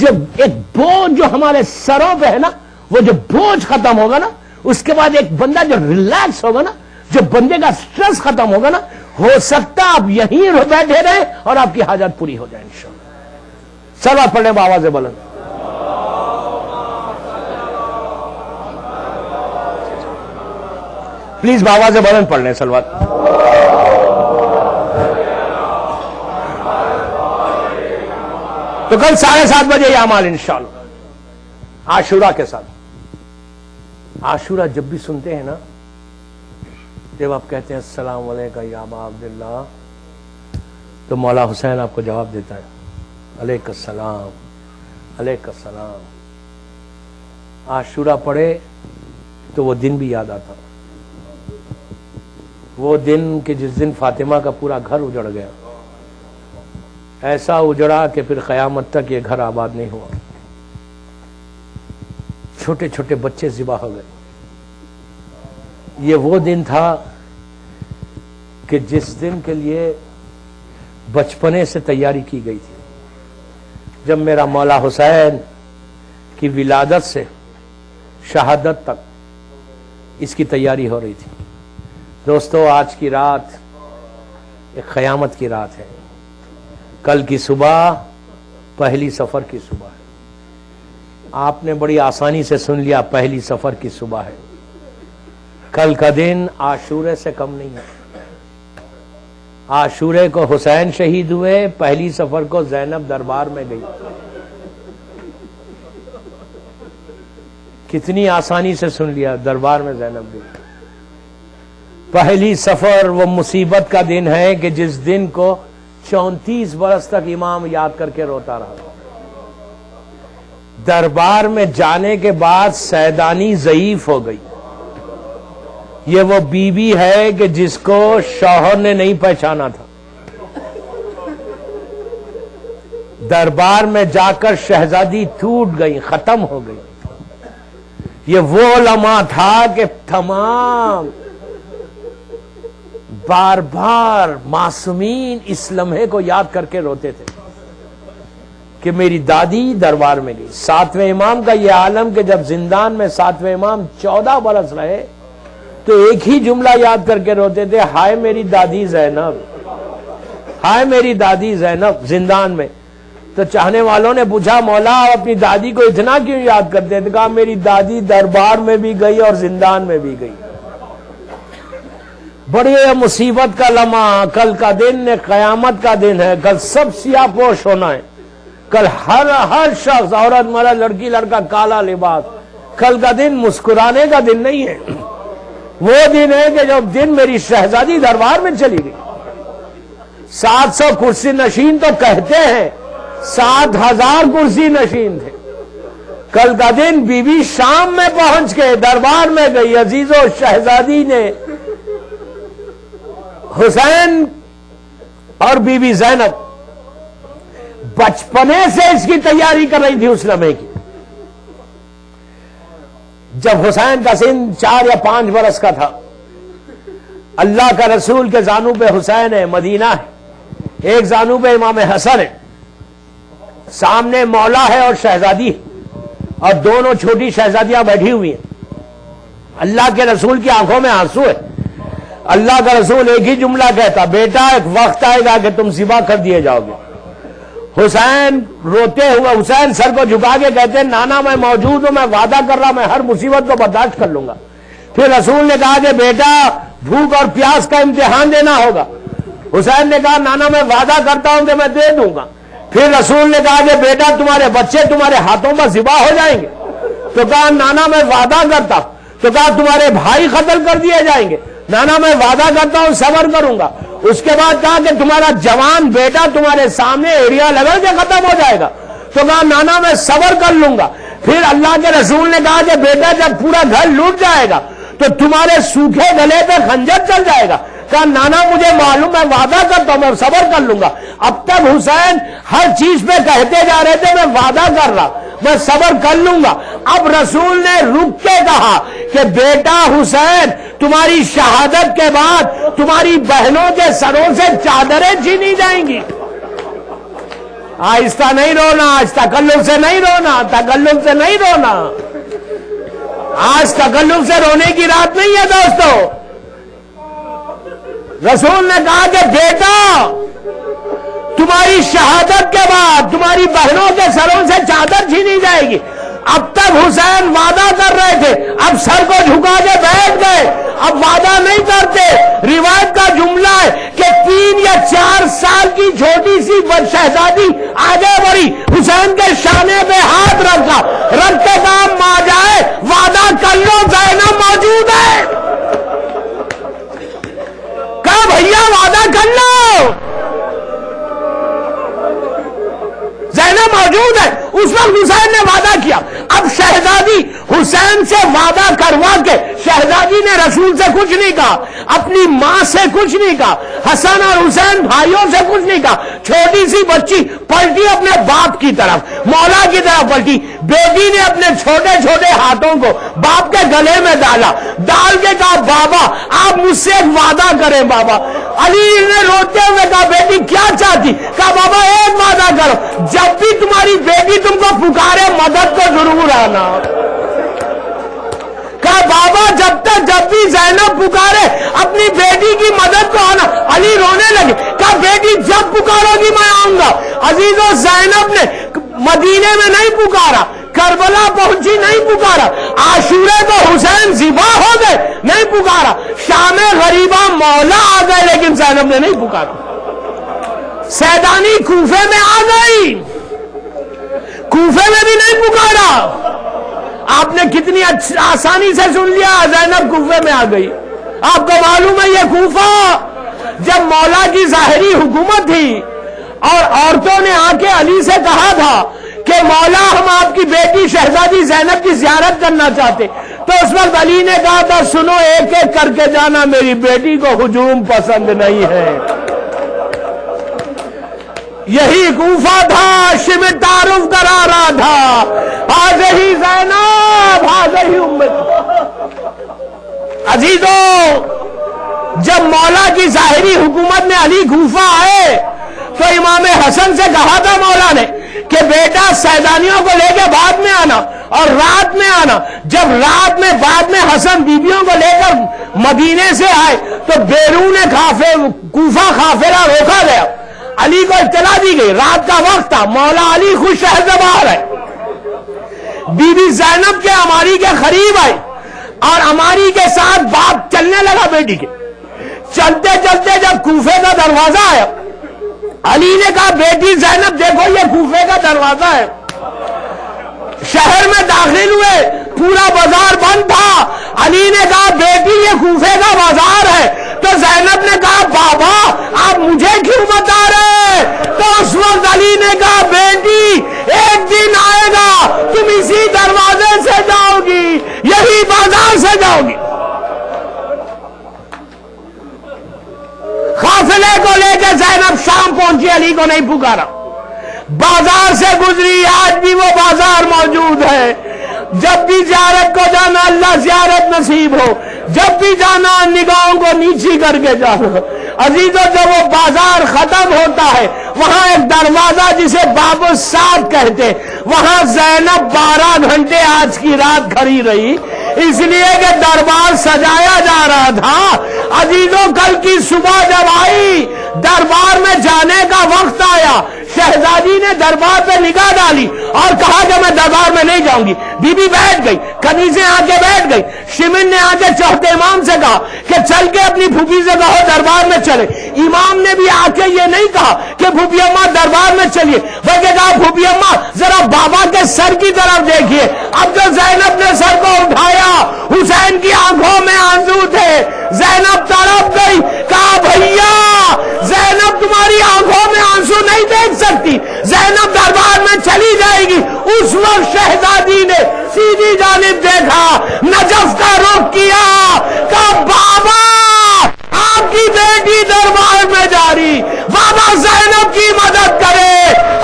Speaker 1: جب ایک بوجھ جو ہمارے سروں پہ ہے نا، وہ جو بوجھ ختم ہوگا نا، اس کے بعد ایک بندہ جو ریلیکس ہوگا نا، جو بندے کا سٹریس ختم ہوگا نا، ہو سکتا آپ یہیں بیٹھے رہیں اور آپ کی حاجت پوری ہو جائے انشاءاللہ۔ صلوات پڑھنے بآواز بلند۔ پلیز بآواز بلند پڑھ لیں صلوات۔ تو کل 7:30 بجے یہ اعمال انشاءاللہ عاشورہ کے ساتھ۔ عاشورہ جب بھی سنتے ہیں نا، جب آپ کہتے ہیں السلام علیکم یا ابا عبداللہ، تو مولا حسین آپ کو جواب دیتا ہے علیک السلام، علیک السلام۔ عاشورہ پڑھے تو وہ دن بھی یاد آتا، وہ دن کہ جس دن فاطمہ کا پورا گھر اجڑ گیا، ایسا اجڑا کہ پھر قیامت تک یہ گھر آباد نہیں ہوا، چھوٹے چھوٹے بچے ذبح ہو گئے۔ یہ وہ دن تھا کہ جس دن کے لیے بچپنے سے تیاری کی گئی تھی، جب میرا مولا حسین کی ولادت سے شہادت تک اس کی تیاری ہو رہی تھی۔ دوستو، آج کی رات ایک قیامت کی رات ہے، کل کی صبح پہلی سفر کی صبح ہے۔ آپ نے بڑی آسانی سے سن لیا، پہلی سفر کی صبح ہے۔ کل کا دن عاشورے سے کم نہیں ہے۔ عاشورے کو حسین شہید ہوئے، پہلی سفر کو زینب دربار میں گئی۔ کتنی آسانی سے سن لیا، دربار میں زینب گئی۔ پہلی سفر وہ مصیبت کا دن ہے کہ جس دن کو 34 برس تک امام یاد کر کے روتا رہا۔ دربار میں جانے کے بعد سیدانی ضعیف ہو گئی۔ یہ وہ بیوی ہے کہ جس کو شوہر نے نہیں پہچانا تھا، دربار میں جا کر شہزادی ٹوٹ گئی، ختم ہو گئی۔ یہ وہ لمحہ تھا کہ تمام بار بار معصومین اس لمحے کو یاد کر کے روتے تھے کہ میری دادی دربار میں گئی۔ 7ویں امام کا یہ عالم کہ جب زندان میں 7ویں امام 14 برس رہے تو ایک ہی جملہ یاد کر کے روتے تھے، ہائے میری دادی زینب، ہائے میری دادی زینب، زندان میں۔ تو چاہنے والوں نے پوچھا، مولا آپ اپنی دادی کو اتنا کیوں یاد کرتے تھے؟ کہا میری دادی دربار میں بھی گئی اور زندان میں بھی گئی۔ بڑی مصیبت کا لمحہ، کل کا دن قیامت کا دن ہے، کل سب سیاہ پوش ہونا ہے، کل ہر شخص، عورت مرد، لڑکی لڑکا، کالا لباس۔ کل کا دن مسکرانے کا دن نہیں ہے، وہ دن ہے کہ جب دن میری شہزادی دربار میں چلی گئی۔ 700 کرسی نشین تو کہتے ہیں، 7000 کرسی نشین تھے۔ کل کا دن بی بی شام میں پہنچ کے دربار میں گئی۔ عزیزو، شہزادی نے حسین اور بی بی زینب بچپنے سے اس کی تیاری کر رہی تھی اس لمحے کی۔ جب حسین کا سن 4 یا 5 برس کا تھا، اللہ کا رسول کے زانو پہ حسین ہے، مدینہ ہے، ایک زانو پہ امام حسن ہے، سامنے مولا ہے اور شہزادی ہے، اور دونوں چھوٹی شہزادیاں بیٹھی ہوئی ہیں۔ اللہ کے رسول کی آنکھوں میں آنسو ہے۔ اللہ کا رسول ایک ہی جملہ کہتا، بیٹا ایک وقت آئے گا کہ تم ذبح کر دیے جاؤ گے۔ حسین روتے ہوئے، حسین سر کو جھکا کے کہتے ہیں، نانا میں موجود ہوں، میں وعدہ کر رہا میں ہر مصیبت کو برداشت کر لوں گا، پھر رسول نے کہا کہ بیٹا بھوک اور پیاس کا امتحان دینا ہوگا. حسین نے کہا نانا میں وعدہ کرتا ہوں کہ میں دے دوں گا. پھر رسول نے کہا کہ بیٹا تمہارے بچے تمہارے ہاتھوں پر ذبح ہو جائیں گے. تو کہا نانا میں وعدہ کرتا ہوں. تو کہا تمہارے بھائی قتل کر دیے جائیں گے. نانا میں وعدہ کرتا ہوں صبر کروں گا. اس کے بعد کہا کہ تمہارا جوان بیٹا تمہارے سامنے ایریا لگا کے ختم ہو جائے گا. تو کہا نانا میں صبر کر لوں گا. پھر اللہ کے رسول نے کہا کہ بیٹا جب پورا گھر لوٹ جائے گا تو تمہارے سوکھے گلے پہ خنجر چل جائے گا. کہا نانا مجھے معلوم ہے وعدہ کرتا ہوں میں صبر کر لوں گا. اب تک حسین ہر چیز پہ کہتے جا رہے تھے میں وعدہ کر رہا میں صبر کر لوں گا. اب رسول نے رک کے کہا کہ بیٹا حسین تمہاری شہادت کے بعد تمہاری بہنوں کے سروں سے چادریں چھینی جائیں گی. آہستہ نہیں رونا, آج تکلف سے نہیں رونا, تکلف سے نہیں رونا. آج تکلف سے رونے کی رات نہیں ہے دوستو. رسول نے کہا کہ بیٹا تمہاری شہادت کے بعد تمہاری بہنوں کے سروں سے چادر چھینی جائے گی. اب تک حسین وعدہ کر رہے تھے, اب سر کو جھکا کے بیٹھ گئے, اب وعدہ نہیں کرتے. روایت کا جملہ ہے کہ 3 یا 4 سال کی چھوٹی سی شہزادی آگے بڑھی, حسین کے شانے پہ ہاتھ رکھا, رکھ کے کام ماں جائے وعدہ کر لو زینب موجود ہے. کہا بھیا وعدہ کر لو زینب موجود ہے. اس وقت حسین نے وعدہ کیا. اب شہزادی حسین سے وعدہ کروا کے شہزادی نے رسول سے کچھ نہیں کہا, اپنی ماں سے کچھ نہیں کہا, حسن اور حسین بھائیوں سے کچھ نہیں کہا. چھوٹی سی بچی پلٹی اپنے باپ کی طرف, مولا کی طرف پلٹی. بیٹی نے اپنے چھوٹے چھوٹے ہاتھوں کو باپ کے گلے میں ڈالا, ڈال کے کہا بابا آپ مجھ سے ایک وعدہ کریں. بابا علی نے روتے ہوئے کہا بیٹی کیا چاہتی؟ کہا بابا ایک وعدہ کرو, جب بھی تمہاری بیٹی تم کو پکارے مدد کو ضرور آنا. کہا بابا جب بھی زینب پکارے اپنی بیٹی کی مدد کو آنا. علی رونے لگے. کہا بیٹی جب پکارو گی میں آؤں گا. عزیزو زینب نے مدینے میں نہیں پکارا, کربلا پہنچی نہیں پکارا, عاشورے کو حسین ذبح ہو گئے نہیں پکارا, شام غریبہ مولا آ گئے لیکن زینب نے نہیں پکارا. سیدانی کوفے میں آ گئی, کوفے میں بھی نہیں پکارا. آپ نے کتنی آسانی سے سن لیا زینب کوفے میں آ گئی. آپ کو معلوم ہے یہ کوفہ جب مولا کی ظاہری حکومت تھی اور عورتوں نے آ کے علی سے کہا تھا کہ مولا ہم آپ کی بیٹی شہزادی زینب کی زیارت کرنا چاہتے, تو اس وقت علی نے کہا تھا سنو ایک ایک کر کے جانا, میری بیٹی کو ہجوم پسند نہیں ہے. یہی کوفہ تھا, شم تعارف کرا رہا تھا, حاضہی زینب حاضہی امت. عزیزو جب مولا کی ظاہری حکومت میں علی کوفہ آئے تو امام حسن سے کہا تھا مولا نے کہ بیٹا سیدانیوں کو لے کے بعد میں آنا اور رات میں آنا. جب رات میں بعد میں حسن بیبیوں کو لے کر مدینے سے آئے تو بیرون کوفہ قافلہ روکا گیا. علی کو اطلاع دی گئی, رات کا وقت تھا, مولا علی خوش شہر سے باہر ہے. بی بی زینب کے عماری کے قریب آئی اور عماری کے ساتھ باپ چلنے لگا بیٹی کے. چلتے چلتے جب کوفے کا دروازہ آیا, علی نے کہا بیٹی زینب دیکھو یہ کوفے کا دروازہ ہے. شہر میں داخل ہوئے, پورا بازار بند تھا. علی نے کہا بیٹی یہ کوفے کا بازار ہے. تو زینب نے کہا بابا آپ مجھے کیوں بتا رہے؟ تو اس وقت علی نے کہا بیٹی ایک دن آئے گا تم اسی دروازے سے جاؤ گی, یہی بازار سے جاؤ گی. قافلے کو لے کے زینب شام پہنچی, علی کو نہیں پکارا. بازار سے گزری, آج بھی وہ بازار موجود ہے. جب بھی زیارت کو جانا اللہ زیارت نصیب ہو, جب بھی جانا نگاہوں کو نیچی کر کے جانا. عزیزو جب وہ بازار ختم ہوتا ہے وہاں ایک دروازہ جسے باب السعد کہتے, وہاں زینب 12 گھنٹے آج کی رات کھڑی رہی, اس لیے کہ دربار سجایا جا رہا تھا. عزیزو کل کی صبح جب آئی دربار میں جانے کا وقت آیا, شہزادی نے دربار پہ نگاہ ڈالی اور کہا کہ میں دربار میں نہیں جاؤں گی. بی بی بیٹھ گئی, کنیزیں آ کے بیٹھ گئی. شمن نے آ کے چوتھے امام سے کہا کہ چل کے اپنی پھوپھی سے کہو دربار میں چلے. امام نے بھی آ کے یہ نہیں کہا کہ پھوپھی اماں دربار میں چلیے, بلکہ کہا پھوپھی اماں ذرا بابا کے سر کی طرف دیکھیے. اب جو زینب نے سر کو اٹھایا, حسین کی آنکھوں میں آنسو تھے. زینب تڑپ گئی, کہا بھیا زینب تمہاری آنکھوں میں آنسو نہیں دیکھ سکتی, زینب دربار میں چلی جائے گی. اس وقت شہزادی نے سیدھی جانب دیکھا, نجف کا رخ کیا, کہا بابا آپ کی بیٹی دربار میں جا رہی, بابا زینب کی مدد کرے.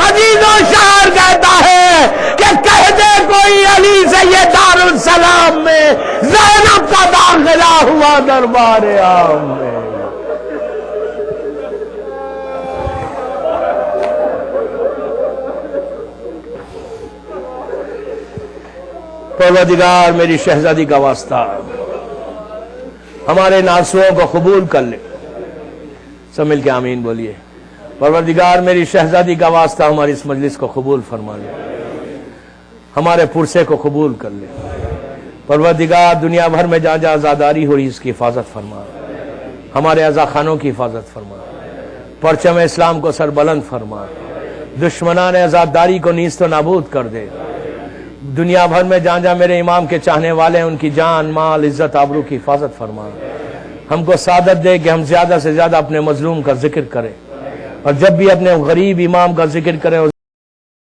Speaker 1: عزیز و شاعر کہتا ہے کہ کہہ دے کوئی علی سے یہ دارالسلام میں زینب کا داخلہ ہوا دربار عام میں. پروردگار میری شہزادی کا واسطہ ہمارے ناسوؤں کو قبول کر لے. سب مل کے آمین بولیے. پروردگار میری شہزادی کا واسطہ ہماری اس مجلس کو قبول فرما لے, ہمارے پرسے کو قبول کر لے. پروردگار دنیا بھر میں جہاں جہاں آزاداری ہو رہی اس کی حفاظت فرما, ہمارے عزاخانوں کی حفاظت فرما, پرچم اسلام کو سربلند فرما, دشمنان آزاداری کو نیست و نابود کر دے. دنیا بھر میں جہاں جہاں میرے امام کے چاہنے والے ہیں ان کی جان مال عزت آبرو کی حفاظت فرما. ہم کو سعادت دے کہ ہم زیادہ سے زیادہ اپنے مظلوم کا ذکر کریں, اور جب بھی اپنے غریب امام کا ذکر کریں